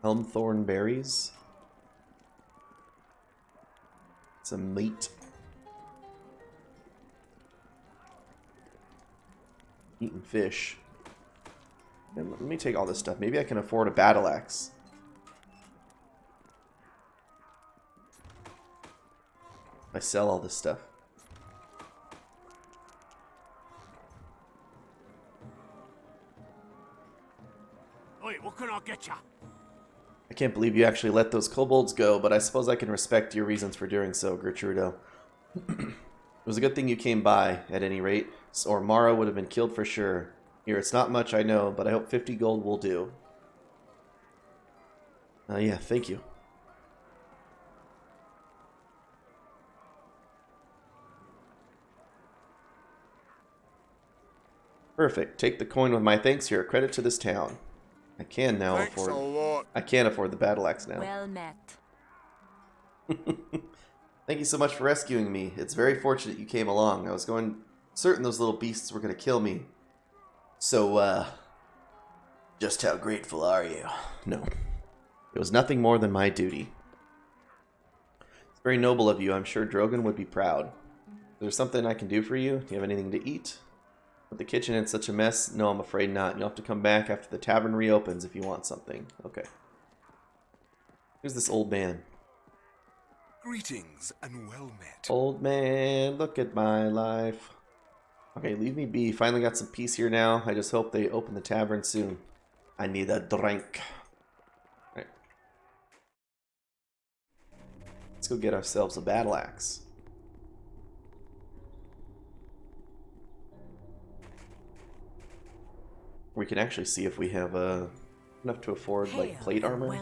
Helmthorn berries. Some meat. Meat and fish. And let me take all this stuff. Maybe I can afford a battle axe. I sell all this stuff. Oi, what can I get ya? I can't believe you actually let those kobolds go, but I suppose I can respect your reasons for doing so, Gertrudo. It was a good thing you came by, at any rate, or Mara would have been killed for sure. Here, it's not much, I know, but I hope 50 gold will do. Yeah, thank you. Perfect. Take the coin with my thanks here. Credit to this town. I can now afford. I can't afford the battle axe now. Well met. Thank you so much for rescuing me. It's very fortunate you came along. I was certain those little beasts were gonna kill me. So, just how grateful are you? No. It was nothing more than my duty. It's very noble of you. I'm sure Drogon would be proud. Is there something I can do for you? Do you have anything to eat? With the kitchen in such a mess? No, I'm afraid not. You'll have to come back after the tavern reopens if you want something. Okay. Who's this old man? Greetings and well met. Old man, look at my life. Okay, leave me be. Finally got some peace here now. I just hope they open the tavern soon. I need a drink. Alright. Let's go get ourselves a battle axe. We can actually see if we have enough to afford like plate armor.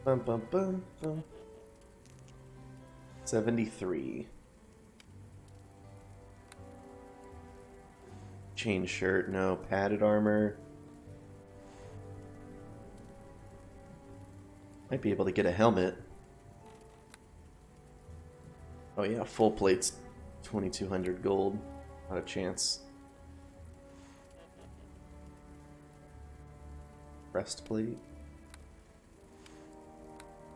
Bum, bum, bum, bum. 73. Chain shirt, no. Padded armor. Might be able to get a helmet. Oh yeah, full plate's 2,200 gold. Not a chance. Breastplate.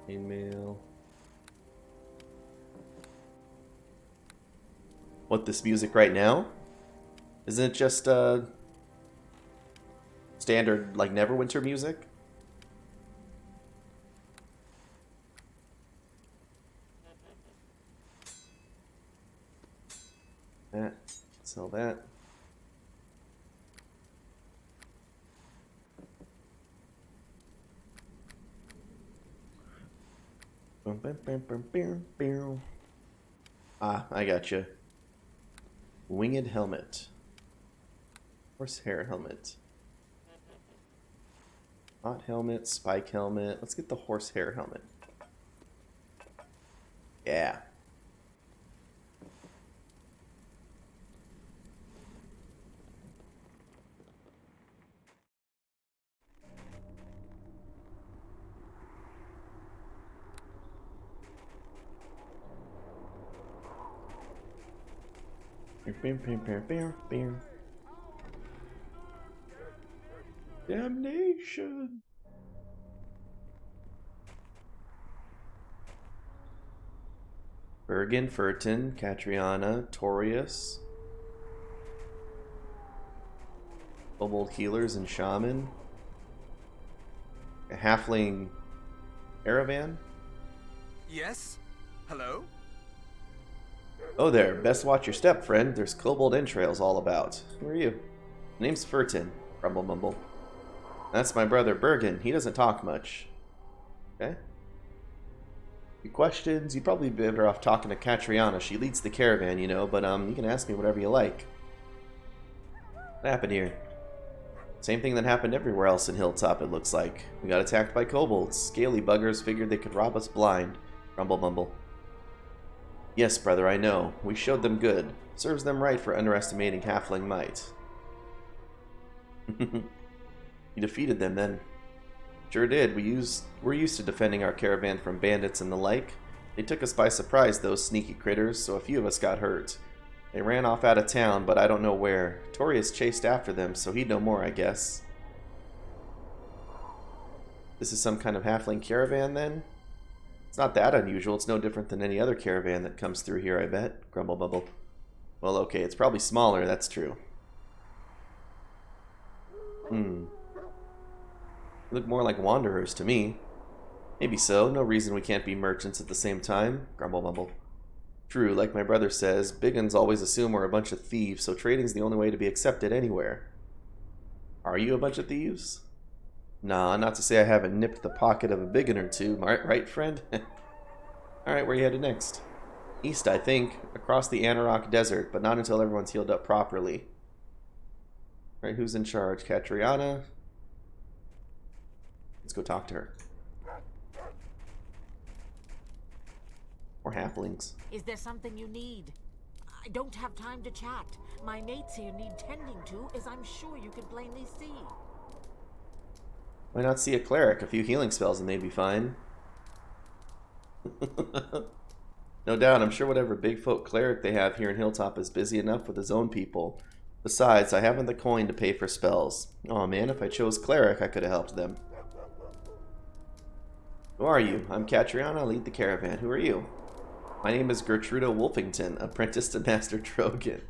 Chainmail. What, this music right now? Isn't it just standard like Neverwinter music? That, sell that. Ah, I gotcha. Winged helmet. Horsehair helmet. Hot helmet, spike helmet. Let's get the horsehair helmet. Yeah. Damnation. Bergen, Furton, Catriona, Torius, Kobold Healers and Shaman, a Halfling Caravan. Yes? Hello? Oh there, best watch your step, friend. There's kobold entrails all about. Who are you? Name's Furton, Rumble Mumble. That's my brother Bergen. He doesn't talk much. Okay. Any questions? You'd probably be better off talking to Catriona. She leads the caravan, you know, but you can ask me whatever you like. What happened here? Same thing that happened everywhere else in Hilltop, it looks like. We got attacked by kobolds. Scaly buggers figured they could rob us blind. Rumble Mumble. Yes, brother, I know. We showed them good. Serves them right for underestimating halfling might. You defeated them then. Sure did. We're used to defending our caravan from bandits and the like. They took us by surprise, those sneaky critters, so a few of us got hurt. They ran off out of town, but I don't know where. Torius chased after them, so he'd know more, I guess. This is some kind of halfling caravan, then? It's not that unusual. It's no different than any other caravan that comes through here, I bet. Grumble Bubble. Well, okay, it's probably smaller, that's true. They look more like wanderers to me. Maybe so. No reason we can't be merchants at the same time. Grumble Mumble. True, like my brother says, big uns always assume we're a bunch of thieves, so trading's the only way to be accepted anywhere. Are you a bunch of thieves? Nah, not to say I haven't nipped the pocket of a big un or two, right, friend? Alright, where are you headed next? East, I think. Across the Anarok Desert, but not until everyone's healed up properly. Alright, who's in charge? Catriona? Let's go talk to her. Or halflings. Is there something you need? I don't have time to chat. My mates here need tending to, as I'm sure you can plainly see. Why not see a cleric? A few healing spells and they'd be fine. No doubt, I'm sure whatever big folk cleric they have here in Hilltop is busy enough with his own people. Besides, I haven't the coin to pay for spells. Aw man, if I chose cleric, I could have helped them. Who are you? I'm Catriona, I lead the caravan. Who are you? My name is Gertrudo Wolfington, apprentice to Master Drogan.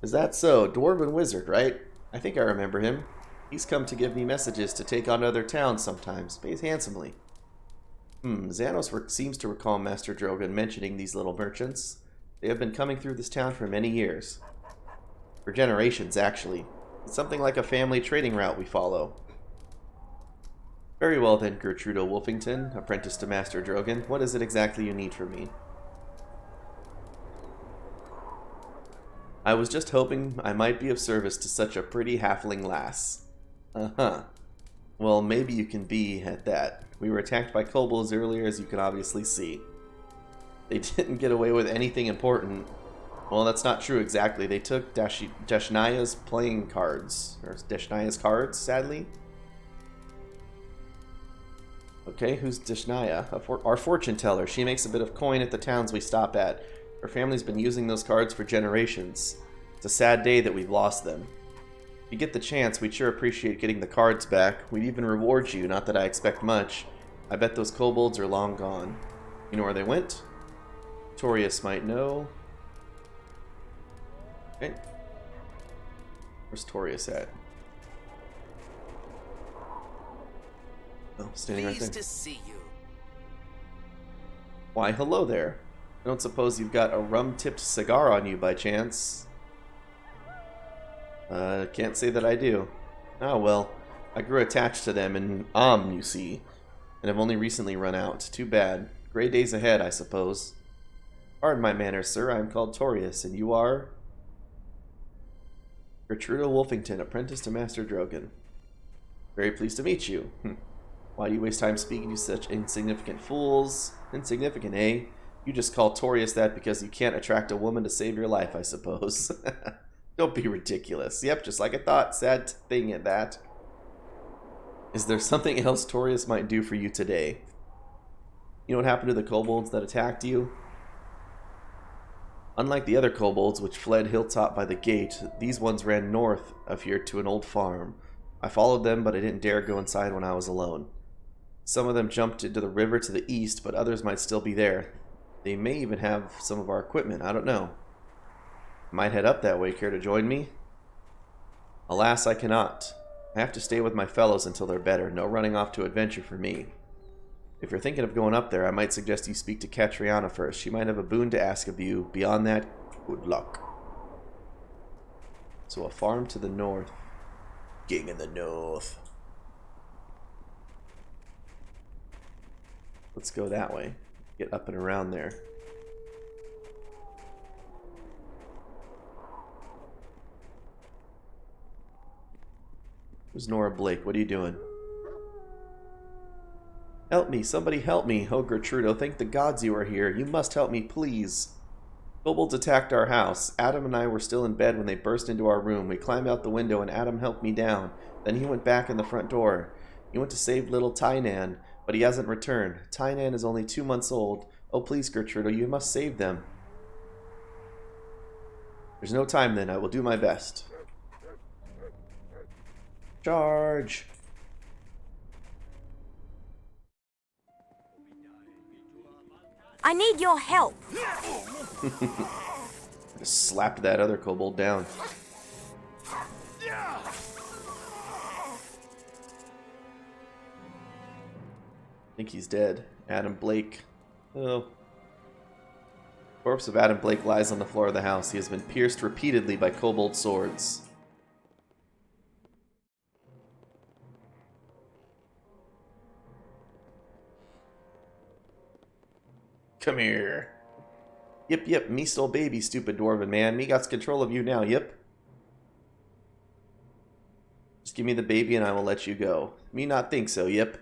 Is that so? Dwarven wizard, right? I think I remember him. He's come to give me messages to take on other towns sometimes. Pays handsomely. Xanos seems to recall Master Drogan mentioning these little merchants. They have been coming through this town for many years. For generations, actually. It's something like a family trading route we follow. Very well then, Gertrudo Wolfington, apprentice to Master Drogan. What is it exactly you need from me? I was just hoping I might be of service to such a pretty halfling lass. Uh-huh. Well, maybe you can be at that. We were attacked by kobolds earlier, as you can obviously see. They didn't get away with anything important. Well, that's not true exactly. They took Deshnaya's playing cards. Or Deshnaya's cards, sadly. Okay, who's Deshnaya? Our fortune teller. She makes a bit of coin at the towns we stop at. Her family's been using those cards for generations. It's a sad day that we've lost them. If you get the chance, we'd sure appreciate getting the cards back. We'd even reward you, not that I expect much. I bet those kobolds are long gone. You know where they went? Torius might know. Okay. Where's Torius at? Oh, standing right there. Pleased to see you. Why, hello there. I don't suppose you've got a rum-tipped cigar on you by chance? Can't say that I do. Oh well, I grew attached to them in you see, and have only recently run out. Too bad. Gray days ahead, I suppose. Pardon my manners, sir. I am called Torius, and you are? Gertrudo Wolfington, apprentice to Master Drogan. Very pleased to meet you. Why do you waste time speaking to such insignificant fools? Insignificant, eh? You just call Torius that because you can't attract a woman to save your life, I suppose. Don't be ridiculous. Yep, just like I thought. Sad thing at that. Is there something else Torius might do for you today? You know what happened to the kobolds that attacked you? Unlike the other kobolds, which fled hilltop by the gate, these ones ran north of here to an old farm. I followed them, but I didn't dare go inside when I was alone. Some of them jumped into the river to the east, but others might still be there. They may even have some of our equipment, I don't know. Might head up that way. Care to join me? Alas, I cannot. I have to stay with my fellows until they're better. No running off to adventure for me. If you're thinking of going up there, I might suggest you speak to Catriona first. She might have a boon to ask of you. Beyond that, good luck. So a farm to the north. King in the north. Let's go that way. Get up and around there. Who's Nora Blake? What are you doing? Help me! Somebody help me! Oh, Gertrudo, thank the gods you are here. You must help me, please. Kobolds attacked our house. Adam and I were still in bed when they burst into our room. We climbed out the window and Adam helped me down. Then he went back in the front door. He went to save little Tynan, but he hasn't returned. Tynan is only 2 months old. Oh, please, Gertrudo, you must save them. There's no time then. I will do my best. Charge! I need your help. Just slapped that other kobold down. I think he's dead. Adam Blake. Oh. Corpse of Adam Blake lies on the floor of the house. He has been pierced repeatedly by kobold swords. Come here. Yep, me stole baby, stupid dwarven man. Me got control of you now, yep. Just give me the baby and I will let you go. Me not think so, yep.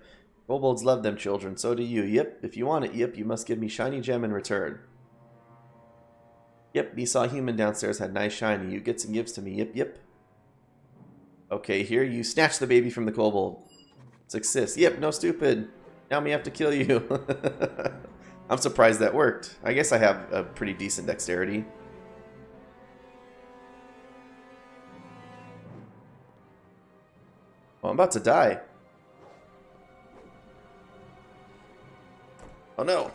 Kobolds love them children, so do you. Yep, if you want it, yep, you must give me shiny gem in return. Yep, me saw human downstairs had nice shiny. You get some gifts to me. Yep, yep. Okay, here, you snatch the baby from the kobold. Success. Yep, no stupid. Now me have to kill you. I'm surprised that worked. I guess I have a pretty decent dexterity. Oh, I'm about to die. Oh no.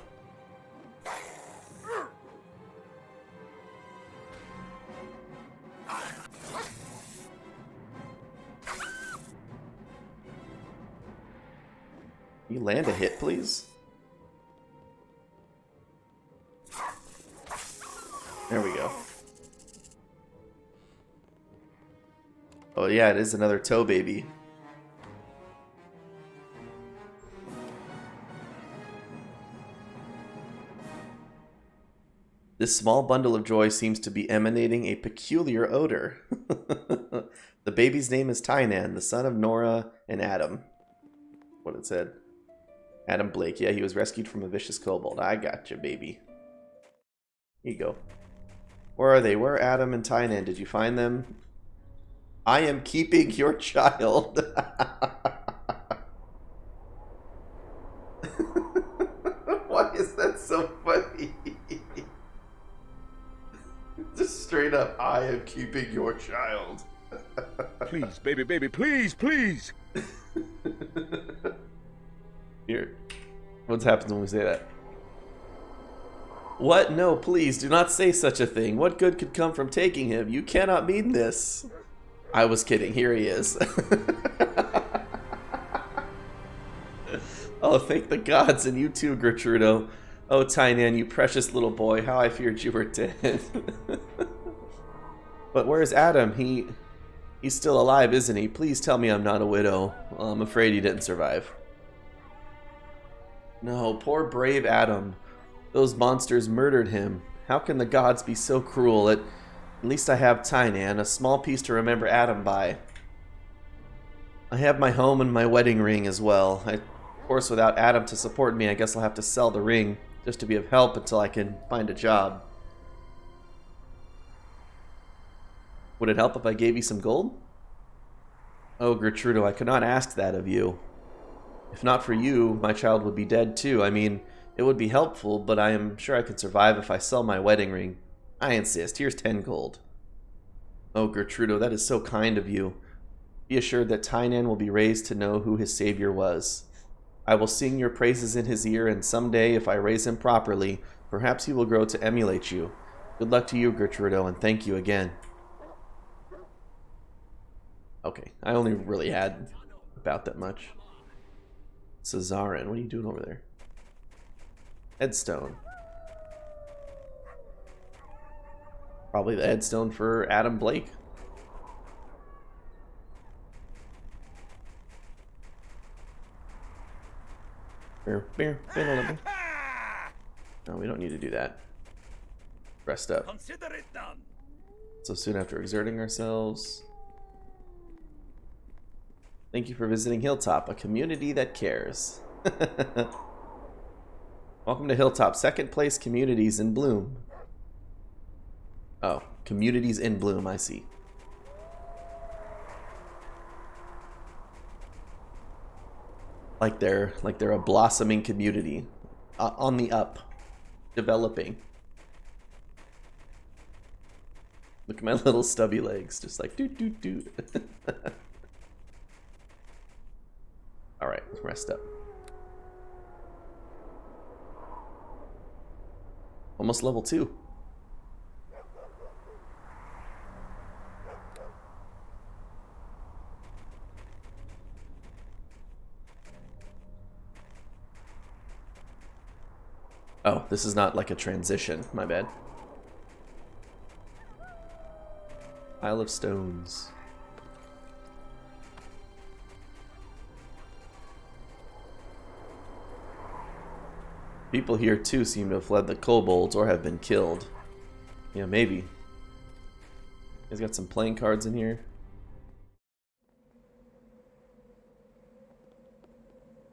Can you land a hit, please? There we go. Oh yeah, it is another toe baby. This small bundle of joy seems to be emanating a peculiar odor. The baby's name is Tynan, the son of Nora and Adam. What it said. Adam Blake. Yeah, he was rescued from a vicious kobold. I got you, baby. Here you go. Where are they? Where are Adam and Tynan? Did you find them? I am keeping your child. Why is that so funny? Just straight up, I am keeping your child. Please, baby, baby, please, please. Here. What happens when we say that? What? No, please, do not say such a thing. What good could come from taking him? You cannot mean this. I was kidding. Here he is. Oh, thank the gods, and you too, Gertrudo. Oh, Tynan, you precious little boy, how I feared you were dead. But where's Adam? He's still alive, isn't he? Please tell me I'm not a widow. Well, I'm afraid he didn't survive. No, poor brave Adam. Those monsters murdered him. How can the gods be so cruel? At least I have Tynan, a small piece to remember Adam by. I have my home and my wedding ring as well. Of course, without Adam to support me, I guess I'll have to sell the ring, just to be of help until I can find a job. Would it help if I gave you some gold? Oh, Gertrudo, I could not ask that of you. If not for you, my child would be dead too. I mean, it would be helpful, but I am sure I could survive if I sell my wedding ring. I insist. Here's 10 gold. Oh, Gertrudo, that is so kind of you. Be assured that Tynan will be raised to know who his savior was. I will sing your praises in his ear, and someday, if I raise him properly, perhaps he will grow to emulate you. Good luck to you, Gertrudo, and thank you again. Okay, I only really had about that much. Cesarin, what are you doing over there? Headstone. Probably the headstone for Adam Blake. No, we don't need to do that. Rest up. Consider it done. So soon after exerting ourselves. Thank you for visiting Hilltop, a community that cares. Welcome to Hilltop, second place communities in bloom. Oh, communities in bloom, I see. Like they're a blossoming community. On the up. Developing. Look at my little stubby legs, just like doot doot doot. Alright, rest up. Almost level 2. Oh, this is not like a transition. My bad. Isle of Stones. People here too seem to have fled the kobolds or have been killed. Yeah, maybe. He's got some playing cards in here.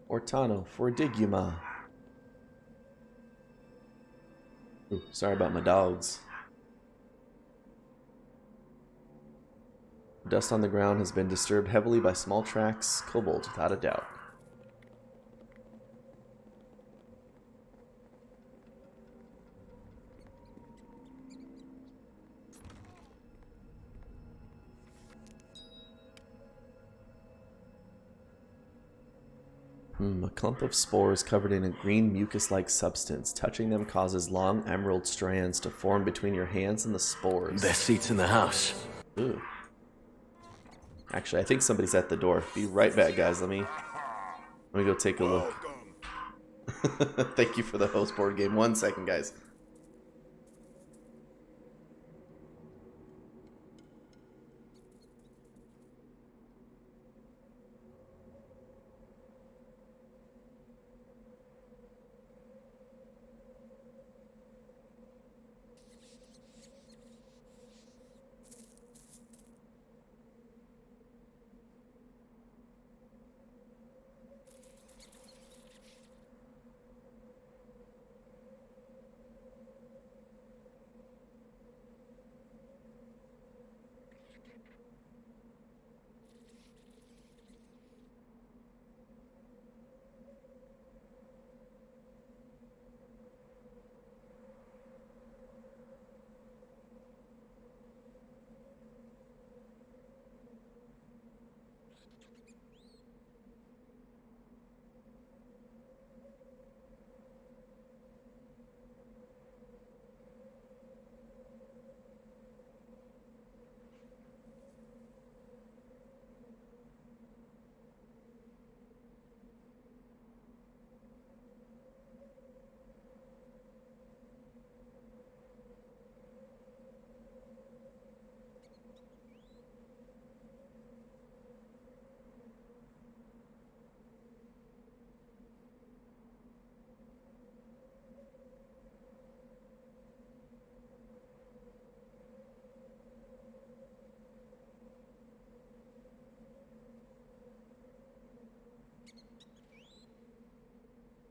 Ortano for Diguma. Ooh, sorry about my dogs. Dust on the ground has been disturbed heavily by small tracks. Kobolds, without a doubt. A clump of spores covered in a green mucus-like substance. Touching them causes long emerald strands to form between your hands and the spores. Best seats in the house. Ooh. Actually, I think somebody's at the door. Be right back, guys. Let me go take a look. Thank you for the host board game. 1 second, guys.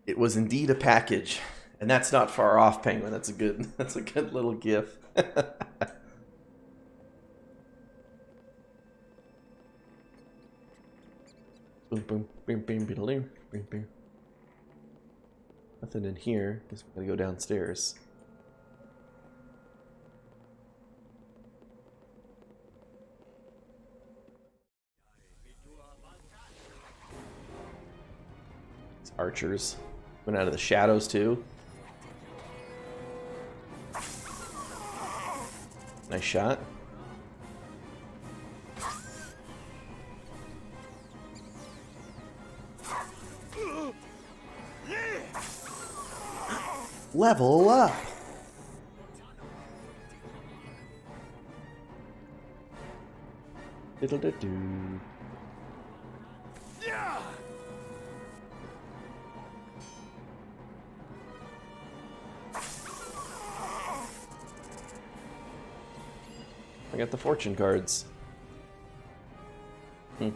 It was indeed a package, and that's not far off, Penguin. That's a good little gif. Boom, boom, boom, boom, boom, boom, boom. Nothing in here. Guess we gotta go downstairs. It's archers. Went out of the shadows too. Nice shot. Level up. Diddle-da-doo. Yeah. I got the fortune cards. And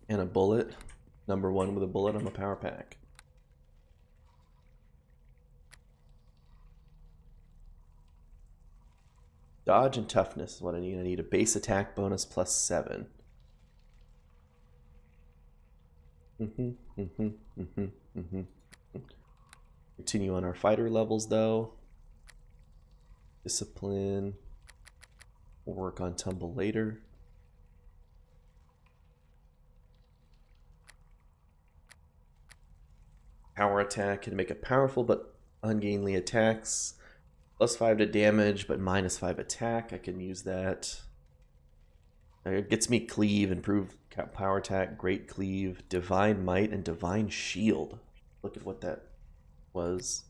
a bullet. Number 1 with a bullet on the power pack. Dodge and toughness is what I need. I need a base attack bonus plus 7. Continue on our fighter levels though. Discipline. We'll work on tumble later. Power attack can make a powerful but ungainly attacks. +5 to damage, but -5 attack. I can use that. It gets me cleave, improved power attack, great cleave, divine might, and divine shield. Look at what that was.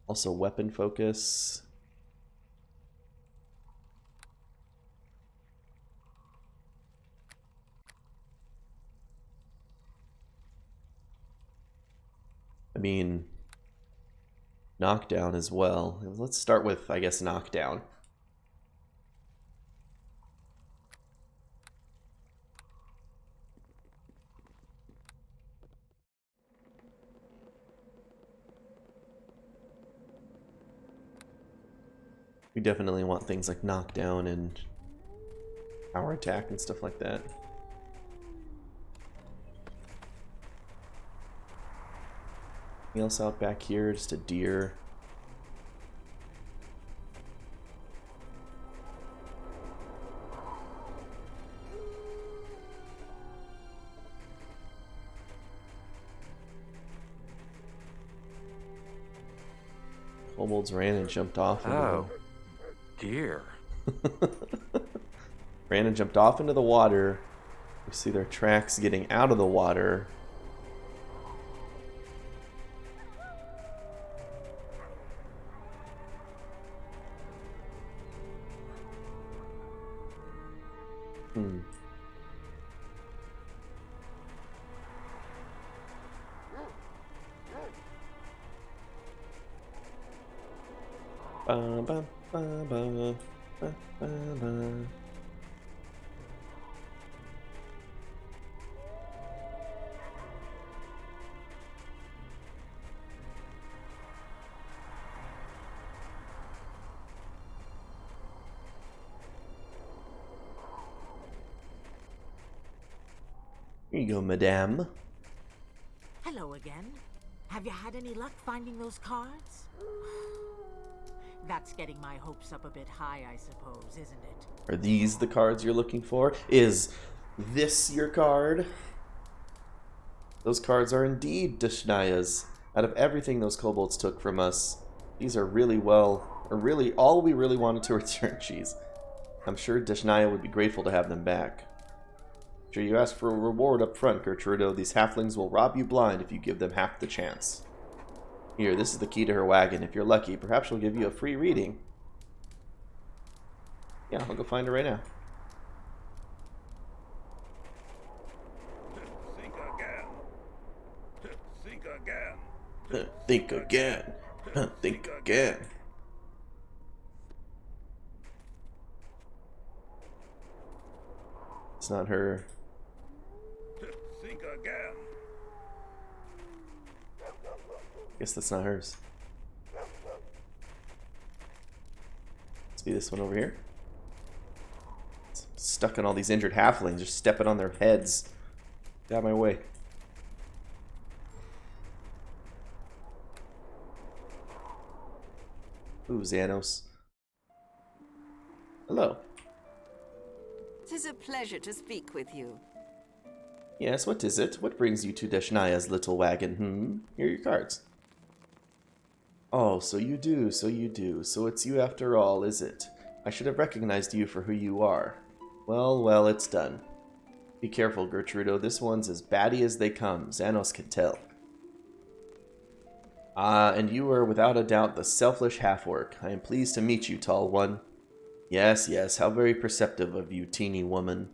Also weapon focus. I mean, knockdown as well. Let's start with, I guess, knockdown. We definitely want things like knockdown and power attack and stuff like that. Anything else out back here? Just a deer. Kobolds ran and jumped off. Oh, dear. Ran and jumped off into the water. We see their tracks getting out of the water. Ba, ba, ba, ba, ba, ba, ba. Here you go, madame. Hello again. Have you had any luck finding those cards? That's getting my hopes up a bit high, I suppose, isn't it? Are these the cards you're looking for? Is this your card? Those cards are indeed Deshnaya's. Out of everything those kobolds took from us, these are really all we really wanted to return. Jeez. I'm sure Deshnaya would be grateful to have them back. Sure, you ask for a reward up front, Gertrudo. These halflings will rob you blind if you give them half the chance. Here, this is the key to her wagon. If you're lucky, perhaps she'll give you a free reading. Yeah, I'll go find her right now. Think again. Think again. Think again. Think again. It's not her. Think again. Guess that's not hers. Let's be this one over here. It's stuck on all these injured halflings, just stepping on their heads. Get out of my way. Ooh, Xanos. Hello. 'Tis a pleasure to speak with you. Yes, what is it? What brings you to Deshnaya's little wagon? Here are your cards. Oh, so you do, so you do. So it's you after all, is it? I should have recognized you for who you are. Well, well, it's done. Be careful, Gertrudo. This one's as batty as they come. Xanos can tell. Ah, and you are without a doubt the selfish half-orc. I am pleased to meet you, tall one. Yes, yes, how very perceptive of you, teeny woman.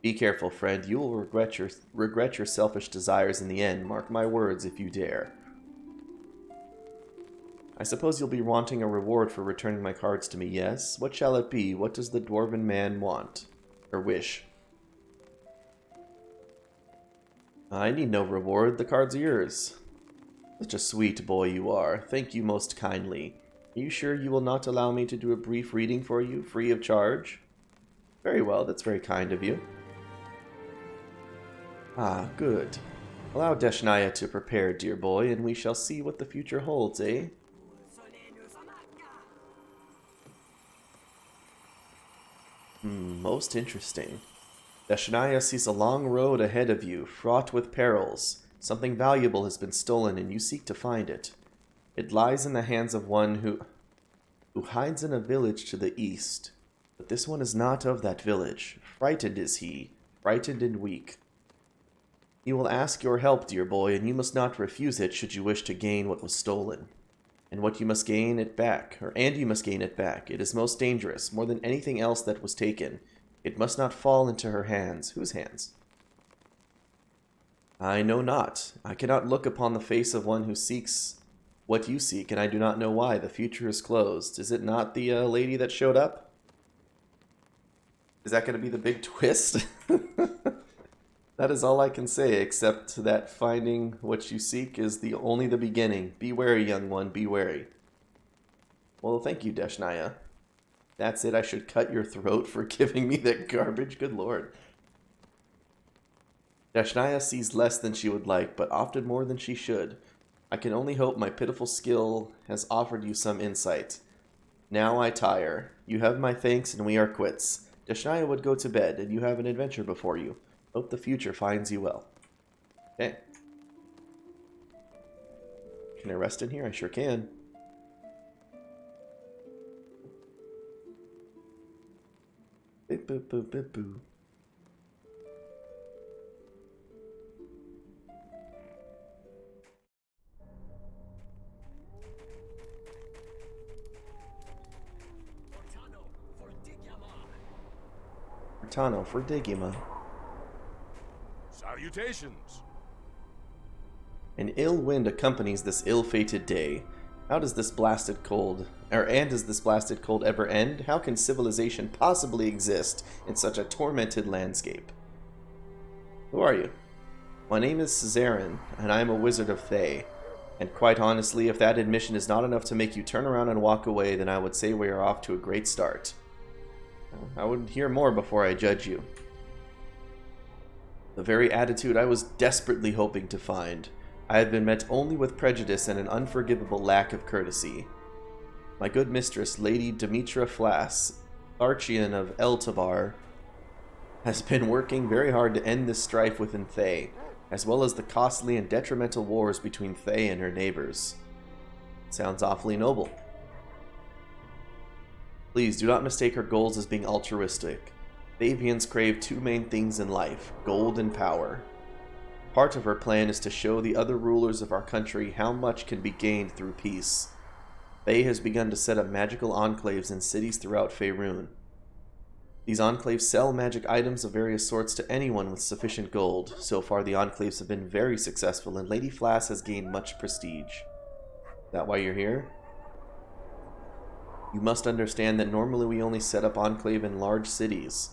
Be careful, friend. You will regret your selfish desires in the end. Mark my words if you dare. I suppose you'll be wanting a reward for returning my cards to me, yes? What shall it be? What does the dwarven man want? Or wish? I need no reward. The cards are yours. Such a sweet boy you are. Thank you most kindly. Are you sure you will not allow me to do a brief reading for you, free of charge? Very well, that's very kind of you. Ah, good. Allow Deshnaya to prepare, dear boy, and we shall see what the future holds, eh? Most interesting. Deshnaya sees a long road ahead of you, fraught with perils. Something valuable has been stolen, and you seek to find it. It lies in the hands of one who hides in a village to the east. But this one is not of that village. Frightened is he, frightened and weak. He will ask your help, dear boy, and you must not refuse it should you wish to gain what was stolen. And you must gain it back. It is most dangerous, more than anything else that was taken. It must not fall into her hands. Whose hands? I know not. I cannot look upon the face of one who seeks What you seek, and I do not know why. The future is closed. Is it not the lady that showed up? Is that going to be the big twist? That is all I can say, except that finding what you seek is only the beginning. Be wary, young one, be wary. Well, thank you, Deshnaya. That's it, I should cut your throat for giving me that garbage? Good lord. Deshnaya sees less than she would like, but often more than she should. I can only hope my pitiful skill has offered you some insight. Now I tire. You have my thanks, and we are quits. Deshnaya would go to bed, and you have an adventure before you. Hope the future finds you well. Okay. Can I rest in here? I sure can. Beep, boop, boop, boop, boo. Cortano for Digima. Salutations. An ill wind accompanies this ill-fated day. How does this blasted cold, does this blasted cold ever end? How can civilization possibly exist in such a tormented landscape? Who are you? My name is Caesarin, and I am a wizard of Thay. And quite honestly, if that admission is not enough to make you turn around and walk away, then I would say we are off to a great start. I would hear more before I judge you. The very attitude I was desperately hoping to find. I have been met only with prejudice and an unforgivable lack of courtesy. My good mistress, Lady Demetra Flass, Archean of Eltabar, has been working very hard to end this strife within Thay, as well as the costly and detrimental wars between Thay and her neighbors. Sounds awfully noble. Please do not mistake her goals as being altruistic. Thavians crave two main things in life, gold and power. Part of her plan is to show the other rulers of our country how much can be gained through peace. Thay has begun to set up magical enclaves in cities throughout Faerun. These enclaves sell magic items of various sorts to anyone with sufficient gold. So far the enclaves have been very successful, and Lady Flass has gained much prestige. Is that why you're here? You must understand that normally we only set up enclave in large cities,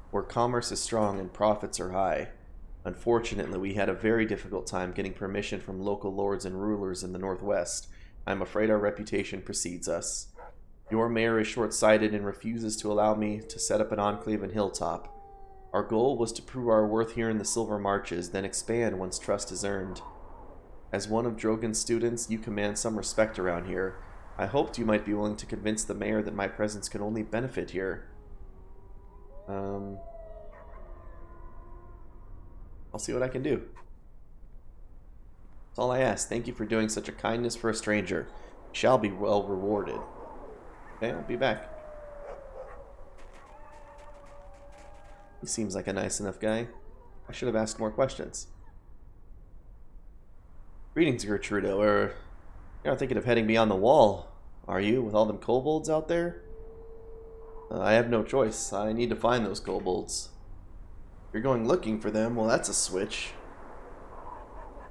where commerce is strong and profits are high. Unfortunately, we had a very difficult time getting permission from local lords and rulers in the northwest. I'm afraid our reputation precedes us. Your mayor is short-sighted and refuses to allow me to set up an enclave in Hilltop. Our goal was to prove our worth here in the Silver Marches, then expand once trust is earned. As one of Drogon's students, you command some respect around here. I hoped you might be willing to convince the mayor that my presence can only benefit here. I'll see what I can do. That's all I ask. Thank you for doing such a kindness for a stranger. You shall be well rewarded. Okay, I'll be back. He seems like a nice enough guy. I should have asked more questions. Greetings, Gertrudo. You're not thinking of heading beyond the wall, are you, with all them kobolds out there? I have no choice. I need to find those kobolds. If you're going looking for them, well, that's a switch.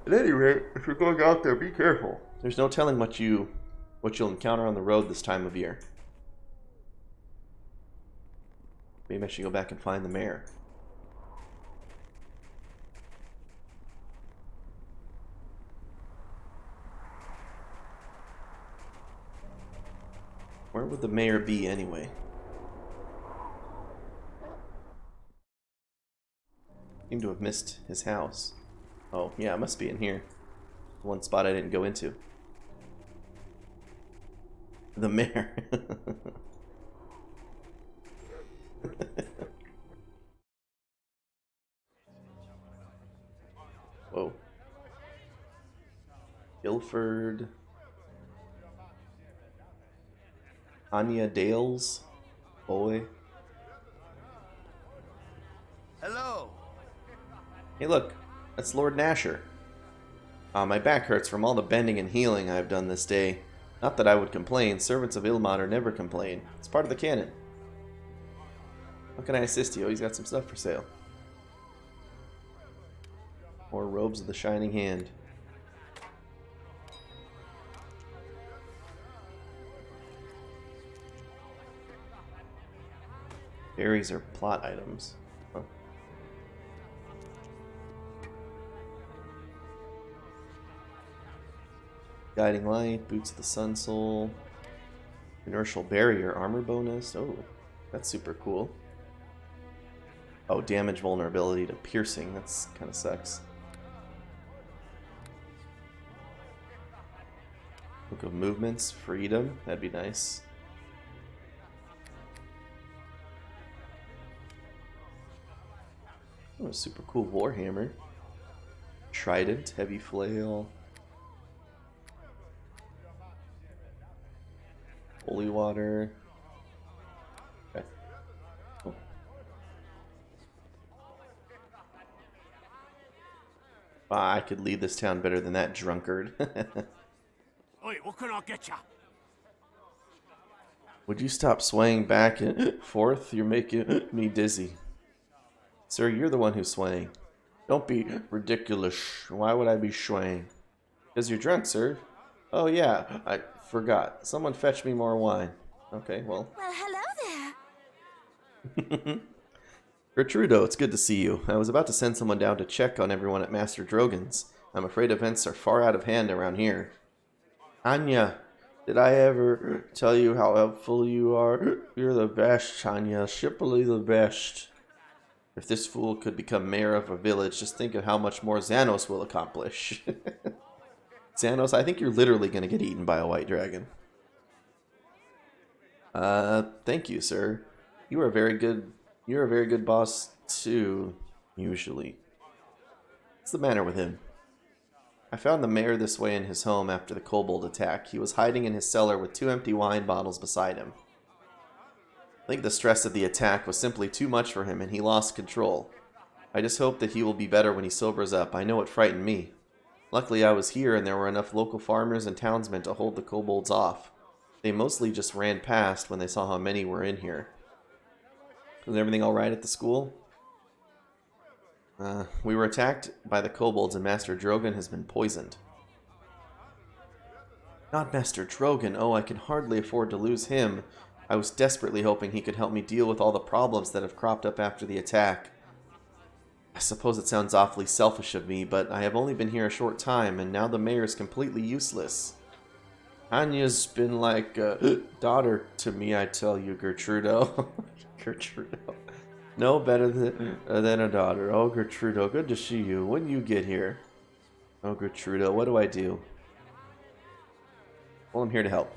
At any rate, if you're going out there, be careful. There's no telling what you'll encounter on the road this time of year. Maybe I should go back and find the mayor. Where would the mayor be anyway? Seem to have missed his house. Oh, yeah, it must be in here. One spot I didn't go into. The mayor. Whoa. Guilford. Anya Dales. Boy. Hello. Hey, look. That's Lord Nasher. My back hurts from all the bending and healing I've done this day. Not that I would complain. Servants of Ilmater never complain. It's part of the canon. How can I assist you? Oh, he's got some stuff for sale. More robes of the Shining Hand. Berries are plot items. Huh. Guiding light, boots of the sun soul, inertial barrier, armor bonus. Oh, that's super cool. Oh, damage vulnerability to piercing. That's kind of sucks. Book of movements, freedom. That'd be nice. Oh, a super cool warhammer. Trident, heavy flail. Holy water. Okay. Cool. Ah, I could lead this town better than that drunkard. Oi, what can I get ya? Would you stop swaying back and forth? You're making me dizzy. Sir, you're the one who's swaying. Don't be ridiculous. Why would I be swaying? Because you're drunk, sir. Oh yeah, I forgot. Someone fetch me more wine. Okay, well. Well, hello there. Gertrudo, it's good to see you. I was about to send someone down to check on everyone at Master Drogon's. I'm afraid events are far out of hand around here. Anya, did I ever tell you how helpful you are? You're the best, Anya. Shippily the best. If this fool could become mayor of a village, just think of how much more Xanos will accomplish. Xanos, I think you're literally going to get eaten by a white dragon. Thank you, sir. You're a very good boss, too, usually. What's the matter with him? I found the mayor this way in his home after the kobold attack. He was hiding in his cellar with 2 empty wine bottles beside him. I think the stress of the attack was simply too much for him and he lost control. I just hope that he will be better when he sobers up. I know it frightened me. Luckily I was here and there were enough local farmers and townsmen to hold the kobolds off. They mostly just ran past when they saw how many were in here. Was everything alright at the school? We were attacked by the kobolds and Master Drogon has been poisoned. Not Master Drogon. Oh, I can hardly afford to lose him. I was desperately hoping he could help me deal with all the problems that have cropped up after the attack. I suppose it sounds awfully selfish of me, but I have only been here a short time, and now the mayor is completely useless. Anya's been like a daughter to me, I tell you, Gertrudo. Gertrudo. No better than a daughter. Oh, Gertrudo, good to see you. When you get here? Oh, Gertrudo, what do I do? Well, I'm here to help.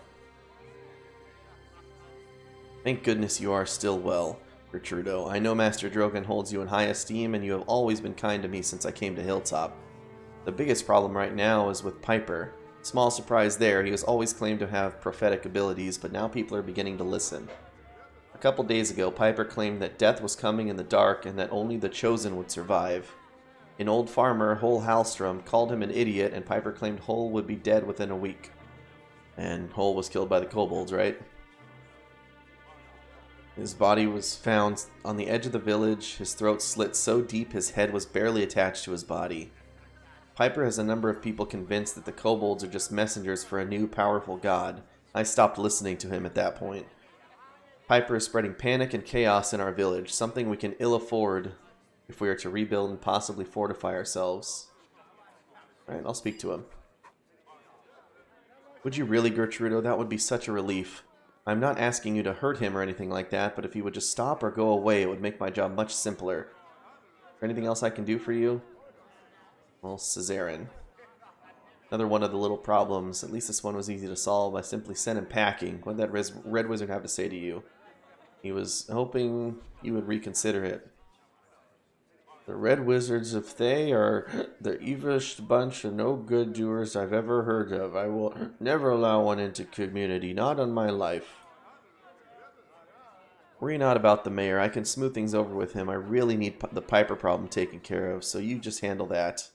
Thank goodness you are still well, Gertrudo. I know Master Drogon holds you in high esteem, and you have always been kind to me since I came to Hilltop. The biggest problem right now is with Piper. Small surprise there, he has always claimed to have prophetic abilities, but now people are beginning to listen. A couple days ago, Piper claimed that death was coming in the dark and that only the chosen would survive. An old farmer, Hol Halstrom, called him an idiot, and Piper claimed Hol would be dead within a week. And Hol was killed by the kobolds, right? His body was found on the edge of the village, his throat slit so deep his head was barely attached to his body. Piper has a number of people convinced that the kobolds are just messengers for a new powerful god. I stopped listening to him at that point. Piper is spreading panic and chaos in our village, something we can ill afford if we are to rebuild and possibly fortify ourselves. Alright, I'll speak to him. Would you really, Gertrudo? That would be such a relief. I'm not asking you to hurt him or anything like that, but if you would just stop or go away, it would make my job much simpler. Is there anything else I can do for you? Well, Caesarin. Another one of the little problems. At least this one was easy to solve. I simply sent him packing. What did that red wizard have to say to you? He was hoping you would reconsider it. The Red Wizards of Thay are the evilest bunch of no-good doers I've ever heard of. I will never allow one into community, not on my life. Worry not about the mayor. I can smooth things over with him. I really need the Piper problem taken care of, so you just handle that.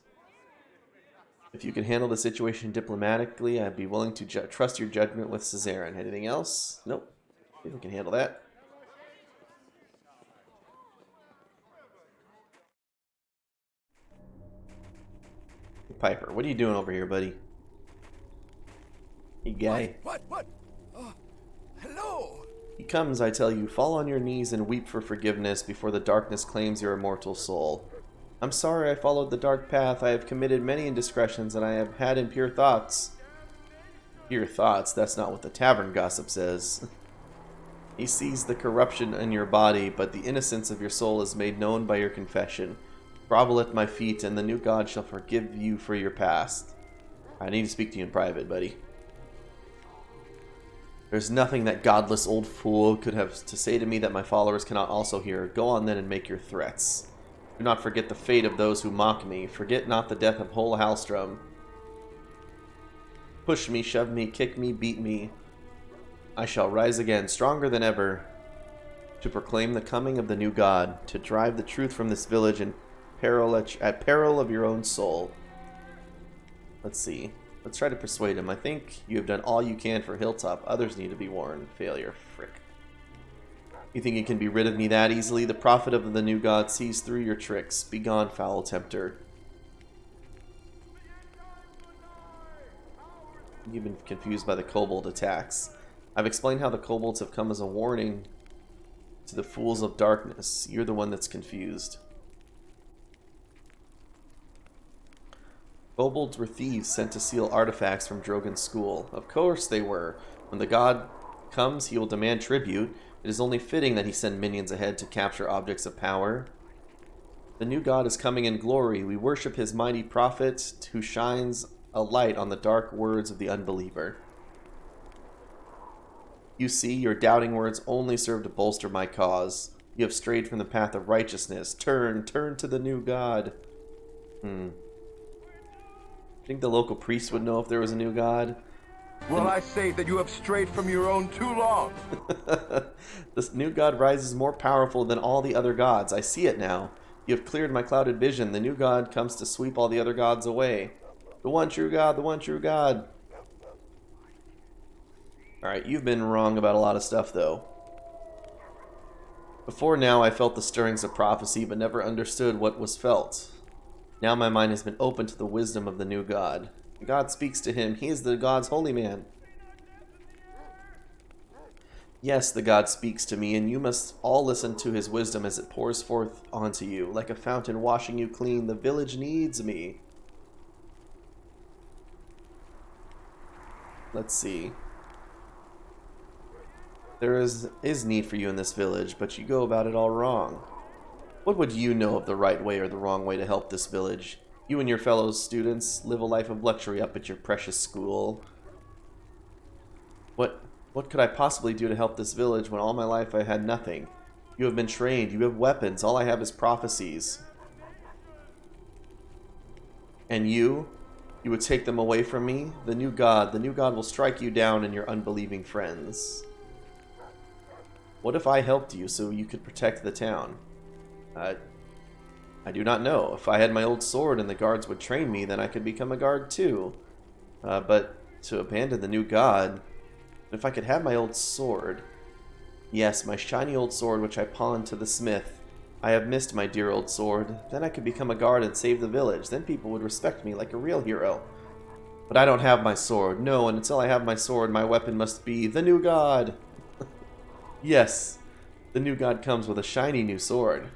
If you can handle the situation diplomatically, I'd be willing to trust your judgment with Caesarin. Anything else? Nope. I think we can handle that. Piper, what are you doing over here, buddy? Hey, guy. What? Hello? comes, I tell you, fall on your knees and weep for forgiveness before the darkness claims your immortal soul. I'm sorry I followed the dark path. I have committed many indiscretions, and I have had impure thoughts. Pure thoughts? That's not what the tavern gossip says. He sees the corruption in your body, but the innocence of your soul is made known by your confession. Grovel at my feet, and the new god shall forgive you for your past. I need to speak to you in private, buddy. There's nothing that godless old fool could have to say to me that my followers cannot also hear. Go on then and make your threats. Do not forget the fate of those who mock me. Forget not the death of whole Halstrom. Push me, shove me, kick me, beat me. I shall rise again, stronger than ever, to proclaim the coming of the new god, to drive the truth from this village at peril of your own soul. Let's see. Let's try to persuade him. I think you have done all you can for Hilltop. Others need to be warned. Failure. Frick. You think you can be rid of me that easily? The prophet of the new god sees through your tricks. Begone, foul tempter. You've been confused by the kobold attacks. I've explained how the kobolds have come as a warning to the fools of darkness. You're the one that's confused. Kobolds were thieves sent to steal artifacts from Drogon's school. Of course they were. When the god comes, he will demand tribute. It is only fitting that he send minions ahead to capture objects of power. The new god is coming in glory. We worship his mighty prophet who shines a light on the dark words of the unbeliever. You see, your doubting words only serve to bolster my cause. You have strayed from the path of righteousness. Turn to the new god. Think the local priest would know if there was a new god? Well, I say that you have strayed from your own too long. This new god rises more powerful than all the other gods. I see it now. You have cleared my clouded vision. The new god comes to sweep all the other gods away. The one true god, the one true god. Alright, you've been wrong about a lot of stuff, though. Before now, I felt the stirrings of prophecy, but never understood what was felt. Now my mind has been open to the wisdom of the new god. God speaks to him. He is the god's holy man. Yes, the god speaks to me, and you must all listen to his wisdom as it pours forth onto you. Like a fountain washing you clean, the village needs me. Let's see. There is need for you in this village, but you go about it all wrong. What would you know of the right way or the wrong way to help this village? You and your fellow students live a life of luxury up at your precious school. What could I possibly do to help this village when all my life I had nothing? You have been trained, you have weapons, all I have is prophecies. And you would take them away from me? The new god will strike you down and your unbelieving friends. What if I helped you so you could protect the town? I do not know. If I had my old sword and the guards would train me, then I could become a guard too. But to abandon the new god... If I could have my old sword... Yes, my shiny old sword which I pawned to the smith. I have missed my dear old sword. Then I could become a guard and save the village. Then people would respect me like a real hero. But I don't have my sword. No, and until I have my sword, my weapon must be the new god. Yes, the new god comes with a shiny new sword.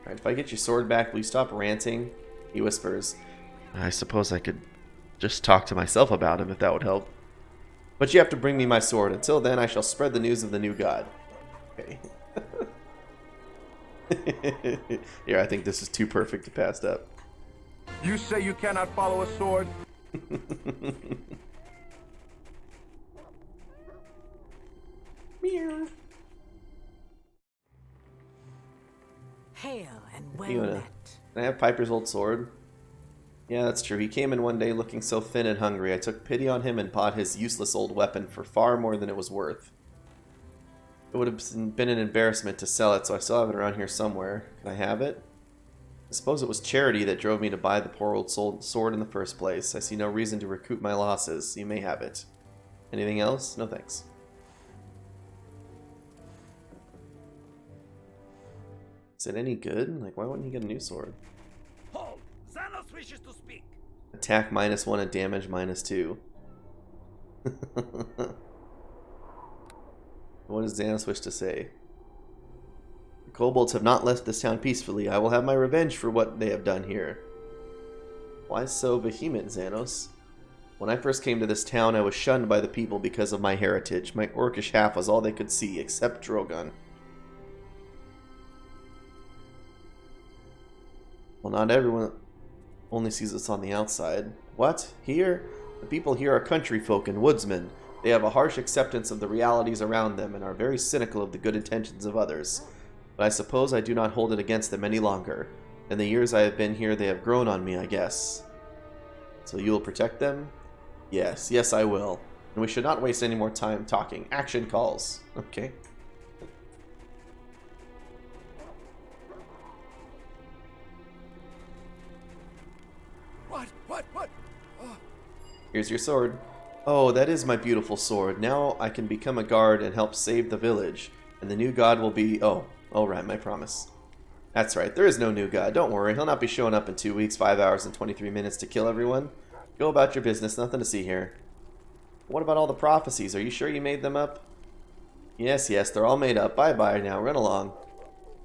Alright, if I get your sword back, will you stop ranting? He whispers. I suppose I could just talk to myself about him if that would help. But you have to bring me my sword. Until then, I shall spread the news of the new god. Okay. Here, I think this is too perfect to pass up. You say you cannot follow a sword? Meow. Hail and well met. Can I have Piper's old sword? Yeah, that's true. He came in one day looking so thin and hungry. I took pity on him and bought his useless old weapon for far more than it was worth. It would have been an embarrassment to sell it, so I still have it around here somewhere. Can I have it? I suppose it was charity that drove me to buy the poor old sword in the first place. I see no reason to recoup my losses. You may have it. Anything else? No thanks. Is it any good? Like, why wouldn't he get a new sword? Hold! Xanos wishes to speak. Attack -1 and damage -2. What does Xanos wish to say? The kobolds have not left this town peacefully. I will have my revenge for what they have done here. Why so vehement, Xanos? When I first came to this town, I was shunned by the people because of my heritage. My orcish half was all they could see, except Drogon. Well, not everyone only sees us on the outside. What? Here? The people here are country folk and woodsmen. They have a harsh acceptance of the realities around them and are very cynical of the good intentions of others. But I suppose I do not hold it against them any longer. In the years I have been here, they have grown on me, I guess. So you will protect them? Yes, yes I will. And we should not waste any more time talking. Action calls. Okay. What? Here's your sword. Oh, that is my beautiful sword. Now I can become a guard and help save the village. And the new god will be... Oh, right, my promise. That's right, there is no new god. Don't worry, he'll not be showing up in 2 weeks, 5 hours, and 23 minutes to kill everyone. Go about your business, nothing to see here. What about all the prophecies? Are you sure you made them up? Yes, they're all made up. Bye-bye now, run along.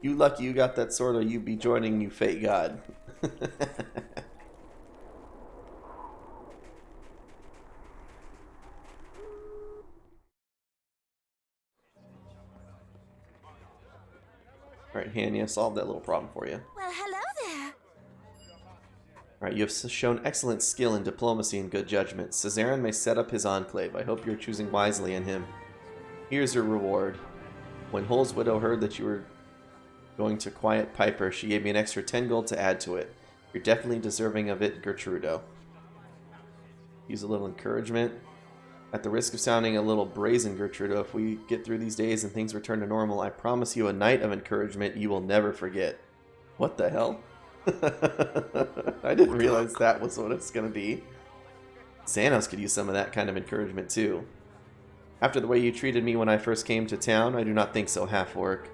You lucky you got that sword or you be joining you fate god. Alright, Hanya, solved that little problem for you. Well, hello there. Alright, you have shown excellent skill in diplomacy and good judgment. Caesarin may set up his enclave. I hope you're choosing wisely in him. Here's your reward. When Hull's widow heard that you were going to quiet Piper, she gave me an extra 10 gold to add to it. You're definitely deserving of it, Gertrudo. Use a little encouragement. At the risk of sounding a little brazen, Gertrudo, if we get through these days and things return to normal, I promise you a night of encouragement you will never forget. What the hell? I didn't realize that was what it's going to be. Xanos could use some of that kind of encouragement too. After the way you treated me when I first came to town, I do not think so, half-orc.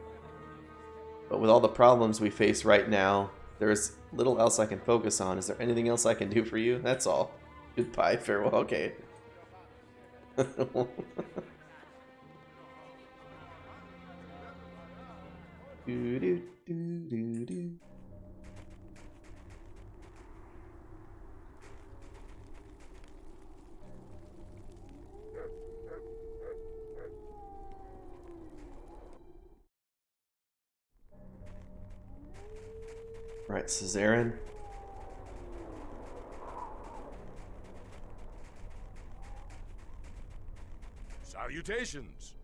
But with all the problems we face right now, there's little else I can focus on. Is there anything else I can do for you? That's all. Goodbye, farewell, okay. Right, Caesarin. Salutations.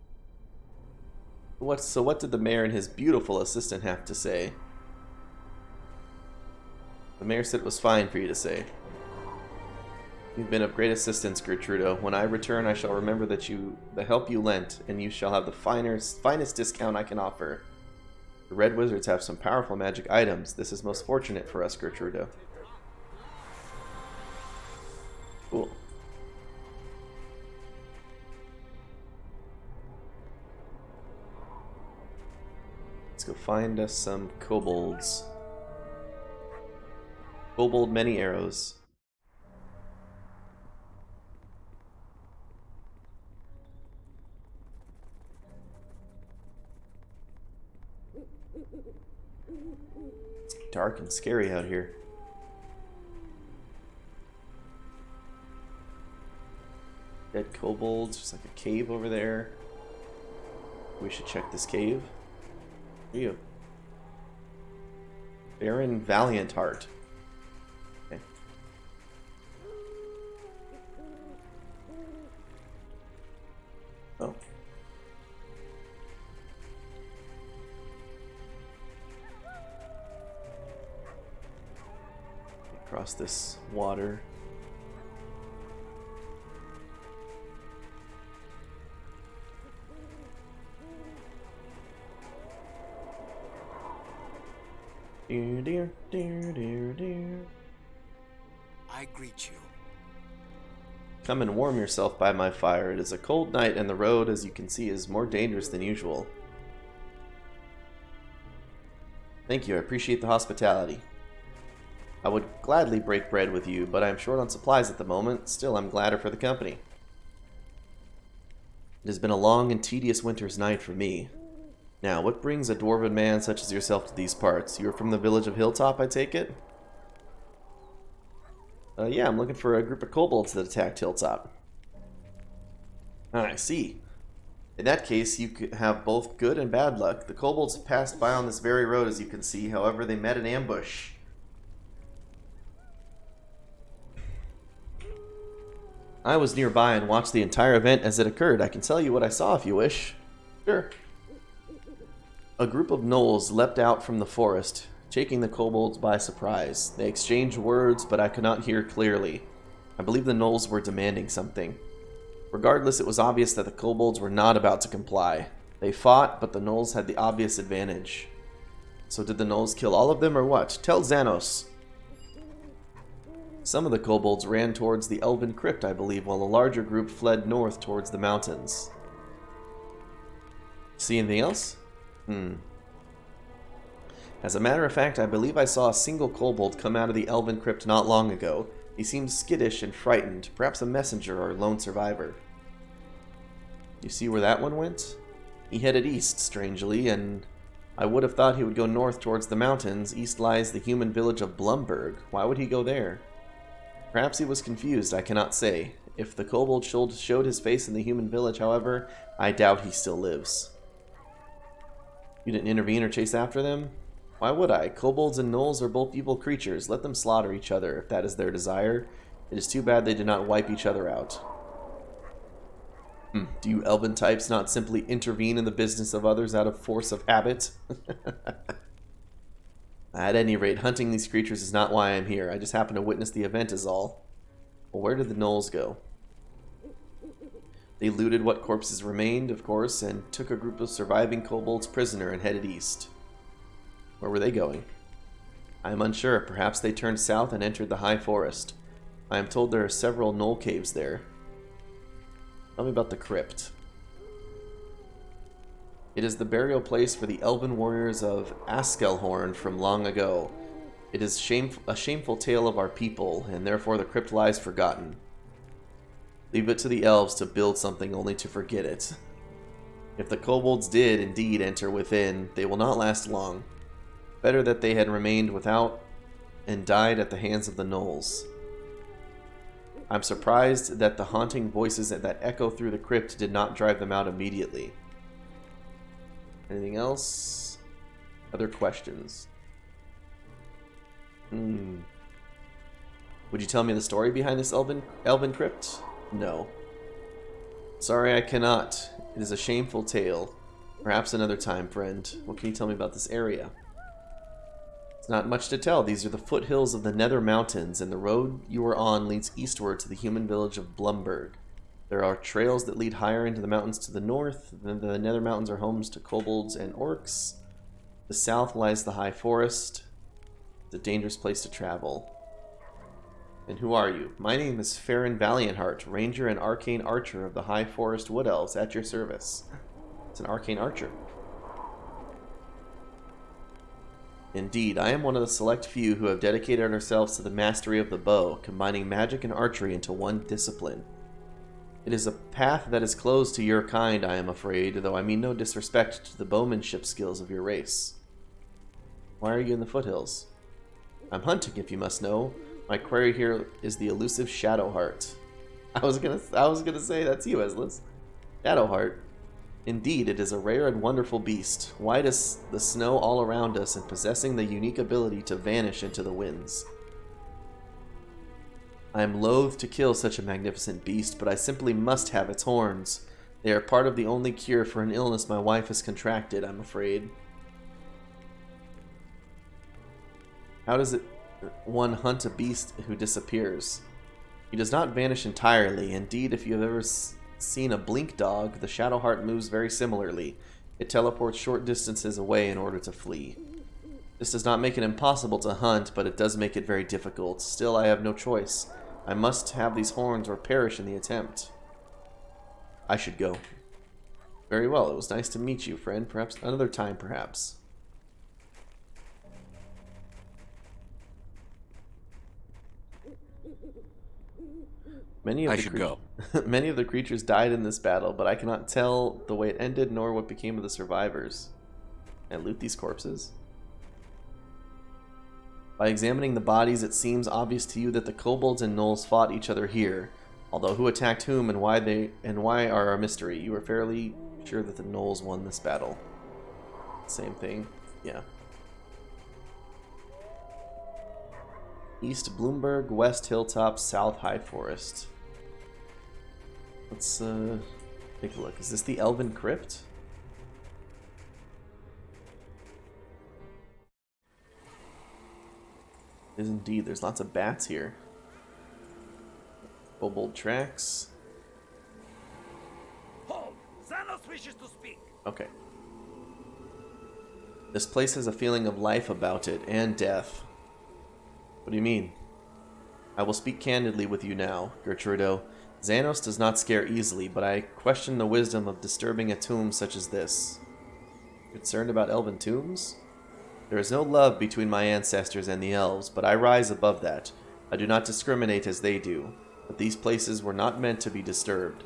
So what did the mayor and his beautiful assistant have to say? The mayor said it was fine for you to say. You've been of great assistance, Gertrudo. When I return, I shall remember the help you lent, and you shall have the finest discount I can offer. The Red Wizards have some powerful magic items. This is most fortunate for us, Gertrudo. Cool. Let's go find us some kobolds. Kobold many arrows. It's dark and scary out here. Dead kobolds. There's like a cave over there. We should check this cave. Who are you? Baron Valiant Heart. Okay. Oh. Across this water. Dear. I greet you. Come and warm yourself by my fire. It is a cold night, and the road, as you can see, is more dangerous than usual. Thank you, I appreciate the hospitality. I would gladly break bread with you, but I am short on supplies at the moment. Still, I'm gladder for the company. It has been a long and tedious winter's night for me. Now, what brings a dwarven man such as yourself to these parts? You're from the village of Hilltop, I take it? Yeah, I'm looking for a group of kobolds that attacked Hilltop. I see. In that case, you could have both good and bad luck. The kobolds passed by on this very road, as you can see. However, they met an ambush. I was nearby and watched the entire event as it occurred. I can tell you what I saw if you wish. Sure. A group of gnolls leapt out from the forest, taking the kobolds by surprise. They exchanged words, but I could not hear clearly. I believe the gnolls were demanding something. Regardless, it was obvious that the kobolds were not about to comply. They fought, but the gnolls had the obvious advantage. So did the gnolls kill all of them, or what? Tell Xanos. Some of the kobolds ran towards the elven crypt, I believe, while a larger group fled north towards the mountains. See anything else? As a matter of fact, I believe I saw a single kobold come out of the elven crypt not long ago. He seemed skittish and frightened, perhaps a messenger or a lone survivor. You see where that one went? He headed east, strangely, and I would have thought he would go north towards the mountains. East lies the human village of Blumberg. Why would he go there? Perhaps he was confused, I cannot say. If the kobold showed his face in the human village, however, I doubt he still lives. You didn't intervene or chase after them? Why would I? Kobolds and gnolls are both evil creatures. Let them slaughter each other, if that is their desire. It is too bad they did not wipe each other out. Do you elven types not simply intervene in the business of others out of force of habit? At any rate, hunting these creatures is not why I'm here. I just happened to witness the event is all. Well, where did the gnolls go? They looted what corpses remained, of course, and took a group of surviving kobolds prisoner and headed east. Where were they going? I am unsure. Perhaps they turned south and entered the high forest. I am told there are several gnoll caves there. Tell me about the crypt. It is the burial place for the elven warriors of Askelhorn from long ago. It is a shameful tale of our people, and therefore the crypt lies forgotten. Leave it to the elves to build something only to forget it. If the kobolds did indeed enter within, they will not last long. Better that they had remained without and died at the hands of the gnolls. I'm surprised that the haunting voices that echo through the crypt did not drive them out immediately. Anything else? Other questions? Would you tell me the story behind this elven crypt? No. Sorry, I cannot. It is a shameful tale. Perhaps another time, friend. What can you tell me about this area? It's not much to tell. These are the foothills of the Nether Mountains, and the road you are on leads eastward to the human village of Blumberg. There are trails that lead higher into the mountains to the north. Then the Nether Mountains are homes to kobolds and orcs. The south lies the high forest. It's a dangerous place to travel. And who are you? My name is Farron Valiantheart, Ranger and Arcane Archer of the High Forest Wood Elves, at your service. It's an Arcane Archer. Indeed, I am one of the select few who have dedicated ourselves to the mastery of the bow, combining magic and archery into one discipline. It is a path that is closed to your kind, I am afraid, though I mean no disrespect to the bowmanship skills of your race. Why are you in the foothills? I'm hunting, if you must know. My quarry here is the elusive Shadowheart. I was gonna say that's you, Eslis. Shadowheart. Indeed, it is a rare and wonderful beast, white as the snow all around us and possessing the unique ability to vanish into the winds. I am loath to kill such a magnificent beast, but I simply must have its horns. They are part of the only cure for an illness my wife has contracted, I'm afraid. How does one hunt a beast who disappears? He does not vanish entirely. Indeed, if you have ever seen a blink dog, the Shadowheart moves very similarly. It teleports short distances away in order to flee. This does not make it impossible to hunt, but it does make it very difficult. Still, I have no choice. I must have these horns or perish in the attempt. I should go. Very well, it was nice to meet you, friend. Perhaps another time, perhaps. Many of I the should go. Many of the creatures died in this battle, but I cannot tell the way it ended nor what became of the survivors. Can I loot these corpses? By examining the bodies, it seems obvious to you that the kobolds and gnolls fought each other here. Although who attacked whom and why are a mystery. You are fairly sure that the gnolls won this battle. Same thing, yeah. East Bloomberg, West Hilltop, South High Forest. Let's take a look. Is this the Elven Crypt? It is indeed. There's lots of bats here. Kobold tracks. Hold! Xanos wishes to speak. Okay. This place has a feeling of life about it, and death. What do you mean? I will speak candidly with you now, Gertrudo. Xanos does not scare easily, but I question the wisdom of disturbing a tomb such as this. Concerned about elven tombs? There is no love between my ancestors and the elves, but I rise above that. I do not discriminate as they do, but these places were not meant to be disturbed.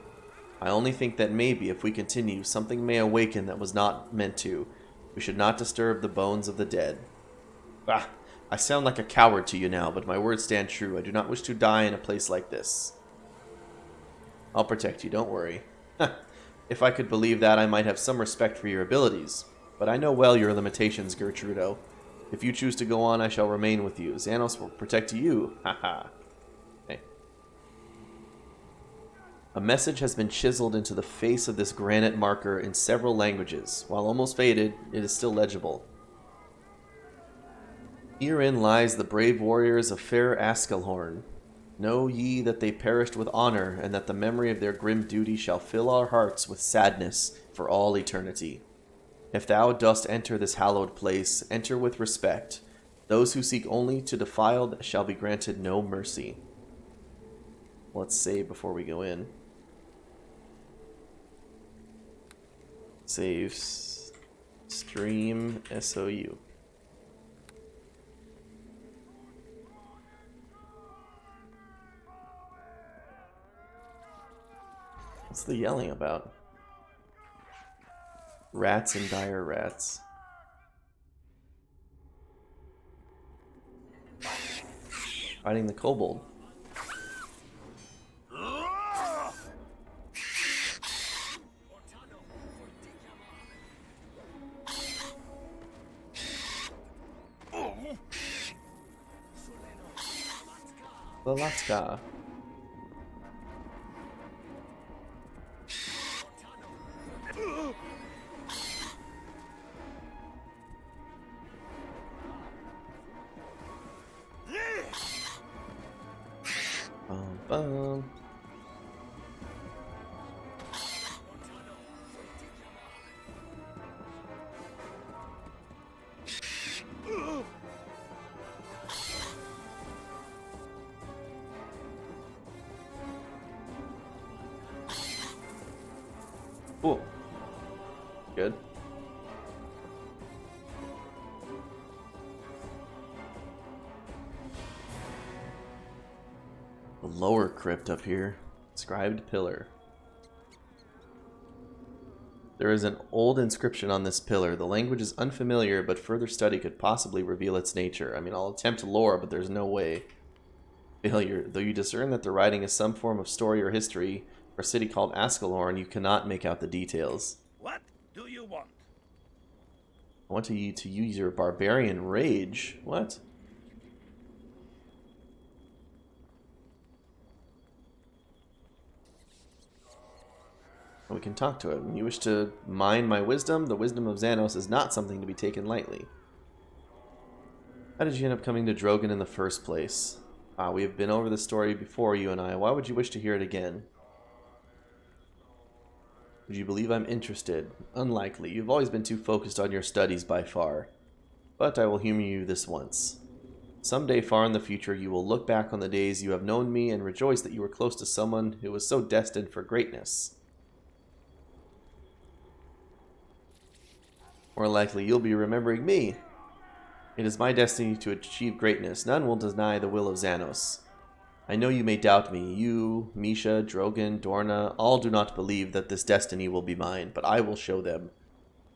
I only think that maybe if we continue, something may awaken that was not meant to. We should not disturb the bones of the dead. Bah! I sound like a coward to you now, but my words stand true. I do not wish to die in a place like this. I'll protect you, don't worry. If I could believe that, I might have some respect for your abilities. But I know well your limitations, Gertrudo. If you choose to go on, I shall remain with you. Xanos will protect you. Haha. Okay. A message has been chiseled into the face of this granite marker in several languages. While almost faded, it is still legible. Herein lies the brave warriors of fair Askelhorn. Know ye that they perished with honor, and that the memory of their grim duty shall fill our hearts with sadness for all eternity. If thou dost enter this hallowed place, enter with respect. Those who seek only to defile shall be granted no mercy. Let's save before we go in. Save stream SOU. What's the yelling about? Rats and dire rats. Fighting the kobold. Lalatka. Bum. Cool. Good. The lower crypt up here. Inscribed pillar. There is an old inscription on this pillar. The language is unfamiliar, but further study could possibly reveal its nature. I mean, I'll attempt lore, but there's no way. Failure. Though you discern that the writing is some form of story or history for a city called Askelhorn, you cannot make out the details. What do you want? I want you to use your barbarian rage. What? We can talk to him. You wish to mine my wisdom? The wisdom of Xanos is not something to be taken lightly. How did you end up coming to Drogon in the first place? We have been over this story before, you and I. Why would you wish to hear it again? Would you believe I'm interested? Unlikely. You've always been too focused on your studies by far. But I will humor you this once. Someday far in the future, you will look back on the days you have known me and rejoice that you were close to someone who was so destined for greatness. More likely, you'll be remembering me. It is my destiny to achieve greatness. None will deny the will of Xanos. I know you may doubt me. You, Misha, Drogon, Dorna, all do not believe that this destiny will be mine, but I will show them.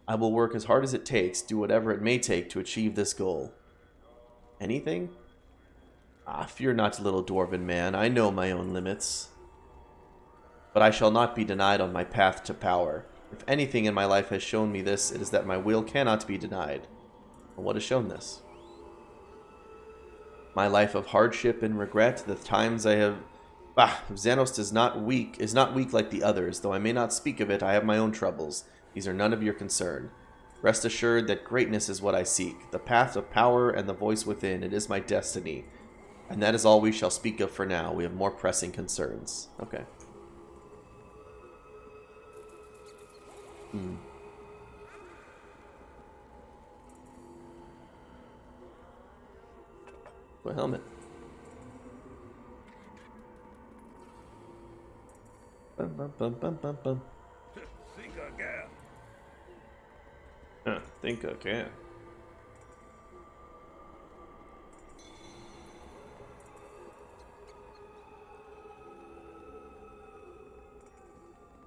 I will work as hard as it takes, do whatever it may take to achieve this goal. Anything? Ah, fear not, little dwarven man. I know my own limits. But I shall not be denied on my path to power. If anything in my life has shown me this, it is that my will cannot be denied. And what has shown this? My life of hardship and regret, the times I have... Xanos is not weak like the others. Though I may not speak of it, I have my own troubles. These are none of your concern. Rest assured that greatness is what I seek. The path of power and the voice within. It is my destiny. And that is all we shall speak of for now. We have more pressing concerns. Okay. A helmet. Bum, bum, bum, bum, bum. Think again. Think again.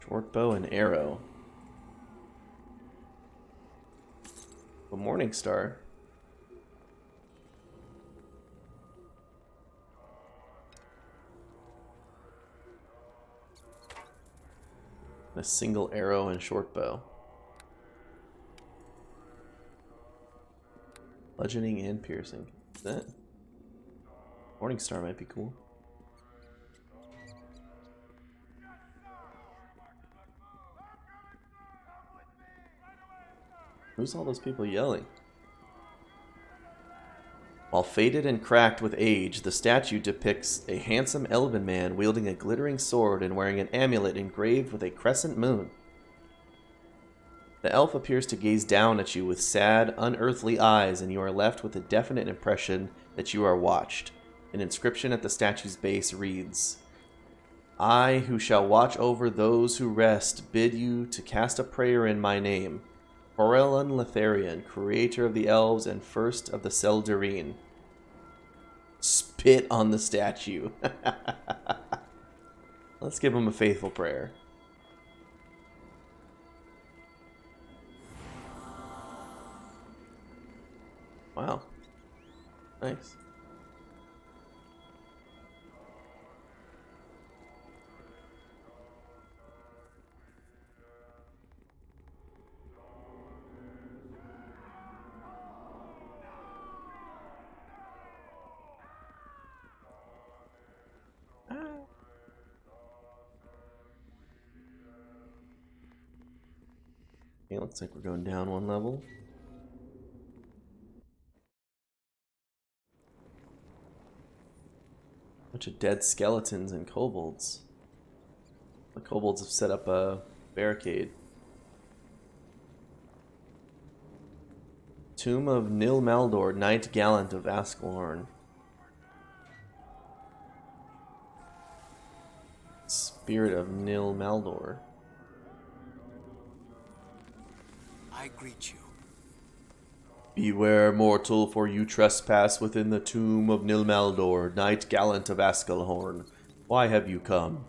Short bow and arrow. A morning star. A single arrow and short bow. Bludgeoning and piercing. Is that? Morning star might be cool. Who's all those people yelling? While faded and cracked with age, the statue depicts a handsome elven man wielding a glittering sword and wearing an amulet engraved with a crescent moon. The elf appears to gaze down at you with sad, unearthly eyes, and you are left with a definite impression that you are watched. An inscription at the statue's base reads, I, who shall watch over those who rest, bid you to cast a prayer in my name. Corellon Letharian, creator of the elves and first of the Seldarine. Spit on the statue. Let's give him a faithful prayer. Wow. Nice. Okay, looks like we're going down one level. Bunch of dead skeletons and kobolds. The kobolds have set up a barricade. Tomb of Nil Maldor, Knight Gallant of Askelhorn. Spirit of Nil Maldor. I greet you. Beware, mortal, for you trespass within the tomb of Nil Maldor, Knight Gallant of Askelhorn. Why have you come?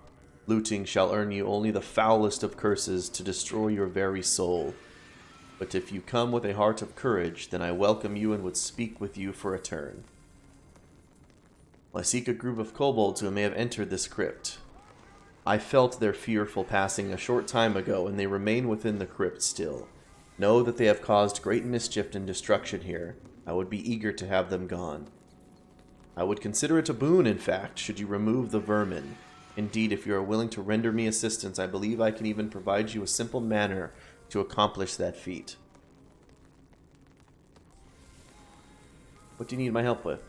Looting shall earn you only the foulest of curses to destroy your very soul. But if you come with a heart of courage, then I welcome you and would speak with you for a turn. I seek a group of kobolds who may have entered this crypt. I felt their fearful passing a short time ago, and they remain within the crypt still. Know that they have caused great mischief and destruction here. I would be eager to have them gone. I would consider it a boon, in fact, should you remove the vermin. Indeed, if you are willing to render me assistance, I believe I can even provide you a simple manner to accomplish that feat. What do you need my help with?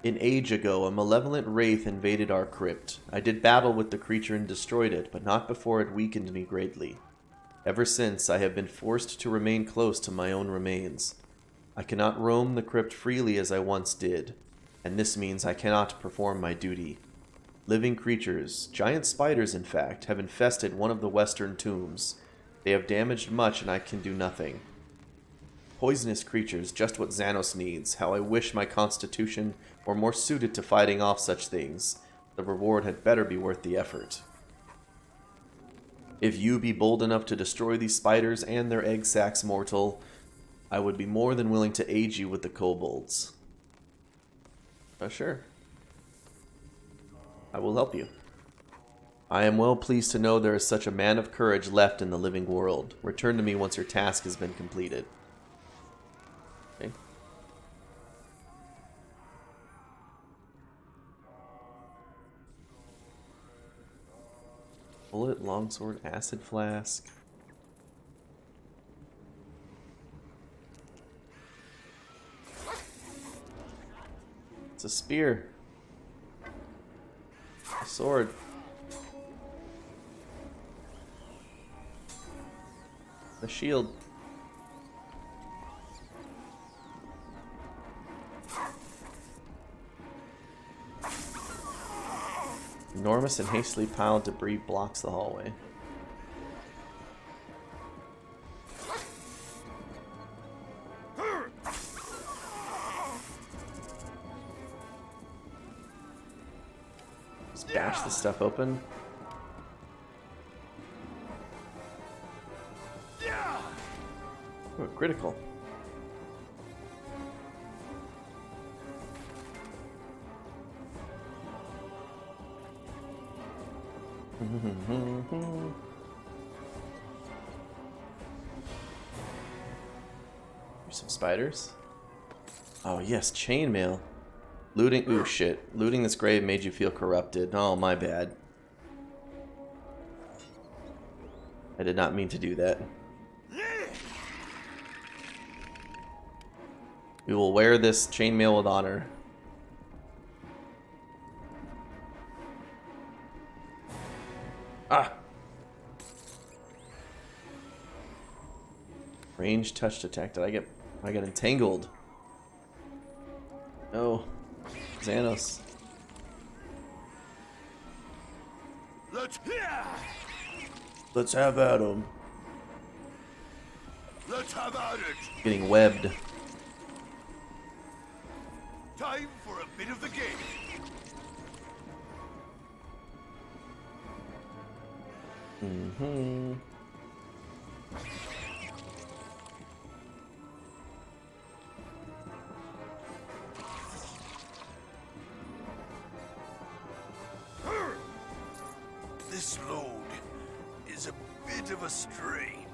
An age ago, a malevolent wraith invaded our crypt. I did battle with the creature and destroyed it, but not before it weakened me greatly. Ever since, I have been forced to remain close to my own remains. I cannot roam the crypt freely as I once did, and this means I cannot perform my duty. Living creatures, giant spiders in fact, have infested one of the western tombs. They have damaged much and I can do nothing. Poisonous creatures, just what Xanos needs. How I wish my constitution were more suited to fighting off such things. The reward had better be worth the effort. If you be bold enough to destroy these spiders and their egg sacs, mortal, I would be more than willing to aid you with the kobolds. Sure. I will help you. I am well pleased to know there is such a man of courage left in the living world. Return to me once your task has been completed. Okay. Bullet, longsword, acid flask. It's a spear. A sword. A shield. Enormous and hastily piled debris blocks the hallway. Just bash this stuff open. Ooh, critical. Here's some spiders. Oh yes, chainmail. Looting. Ooh shit. Looting this grave made you feel corrupted. Oh, my bad. I did not mean to do that. We will wear this chainmail with honor. Ah! Range touch detected. I get entangled. No. Xanos. Let's have at him. Let's have at it. Getting webbed. Time for a bit of the game. Mm-hmm. This load is a bit of a strain.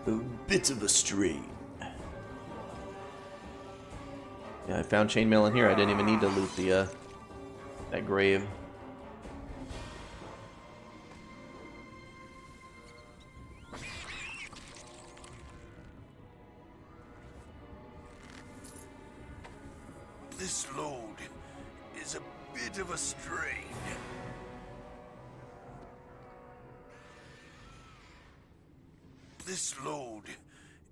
A bit of a strain. Yeah, I found chainmail in here. I didn't even need to loot the that grave. This load is a bit of a strain. This load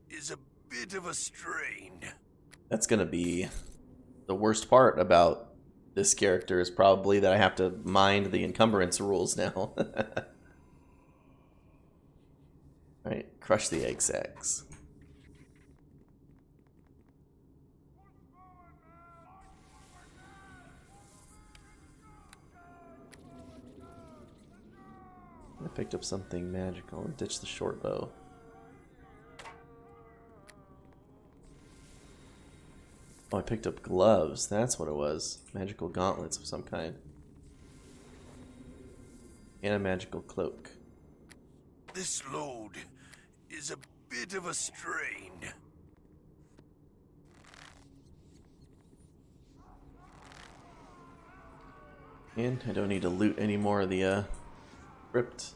is a bit of a strain. That's gonna be the worst part about this character, is probably that I have to mind the encumbrance rules now. Alright, crush the egg sacs. I picked up something magical and ditched the short bow. Oh, I picked up gloves. That's what it was. Magical gauntlets of some kind. And a magical cloak. This load is a bit of a strain. And I don't need to loot any more of the crypt.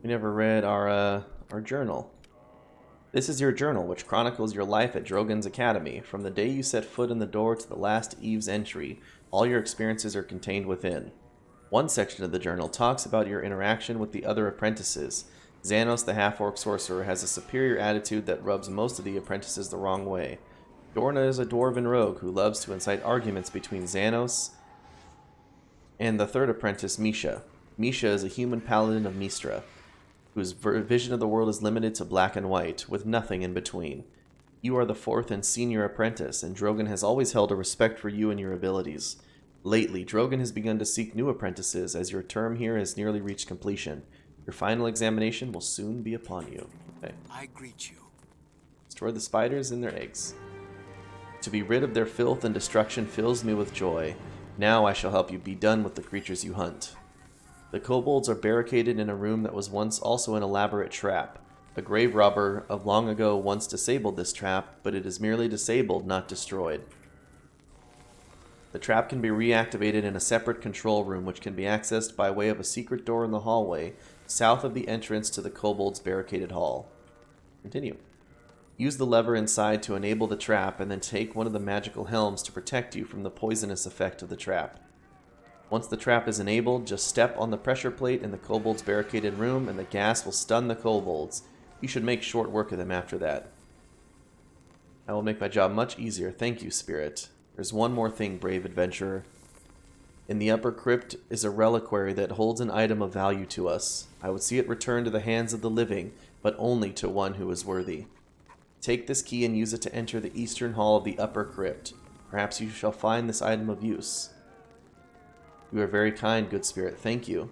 We never read our journal. This is your journal, which chronicles your life at Drogon's Academy. From the day you set foot in the door to the last eve's entry, all your experiences are contained within. One section of the journal talks about your interaction with the other apprentices. Xanos, the half-orc sorcerer, has a superior attitude that rubs most of the apprentices the wrong way. Dorna is a dwarven rogue who loves to incite arguments between Xanos and the third apprentice, Misha. Misha is a human paladin of Mistra. whose vision of the world is limited to black and white, with nothing in between. You are the fourth and senior apprentice, and Drogon has always held a respect for you and your abilities. Lately, Drogon has begun to seek new apprentices, as your term here has nearly reached completion. Your final examination will soon be upon you. Okay. I greet you. Destroy the spiders and their eggs. To be rid of their filth and destruction fills me with joy. Now I shall help you be done with the creatures you hunt. The kobolds are barricaded in a room that was once also an elaborate trap. A grave robber of long ago once disabled this trap, but it is merely disabled, not destroyed. The trap can be reactivated in a separate control room, which can be accessed by way of a secret door in the hallway, south of the entrance to the kobolds' barricaded hall. Continue. Use the lever inside to enable the trap, and then take one of the magical helms to protect you from the poisonous effect of the trap. Once the trap is enabled, just step on the pressure plate in the kobolds' barricaded room, and the gas will stun the kobolds. You should make short work of them after that. I will make my job much easier. Thank you, Spirit. There's one more thing, brave adventurer. In the upper crypt is a reliquary that holds an item of value to us. I would see it returned to the hands of the living, but only to one who is worthy. Take this key and use it to enter the eastern hall of the upper crypt. Perhaps you shall find this item of use. You are very kind, good spirit. Thank you.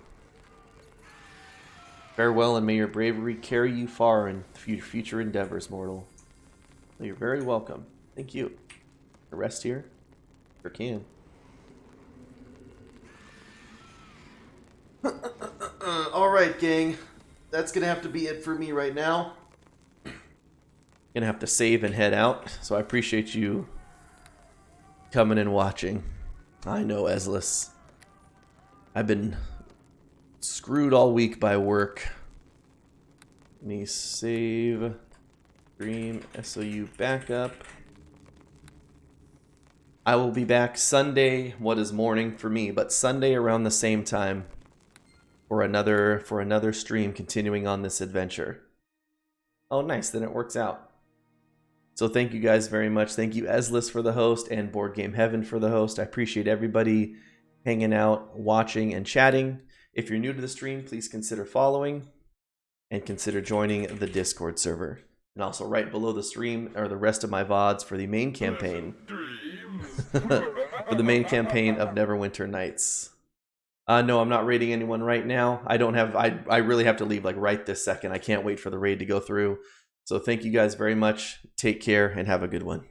Farewell, and may your bravery carry you far in future endeavors, mortal. Well, you're very welcome. Thank you. The rest here? Sure can. Alright, gang. That's gonna have to be it for me right now. Gonna have to save and head out, so I appreciate you coming and watching. I know, Ezlis. I've been screwed all week by work. Let me save. Stream SOU backup. I will be back Sunday, what is morning for me, but Sunday around the same time for another stream continuing on this adventure. Oh, nice, then it works out. So thank you guys very much. Thank you, Ezlis, for the host, and Board Game Heaven for the host. I appreciate everybody hanging out, watching, and chatting. If you're new to the stream, please consider following and consider joining the Discord server. And also right below the stream are the rest of my VODs for the main campaign. For the main campaign of Neverwinter Nights. No, I'm not raiding anyone right now. I really have to leave like right this second. I can't wait for the raid to go through. So thank you guys very much. Take care and have a good one.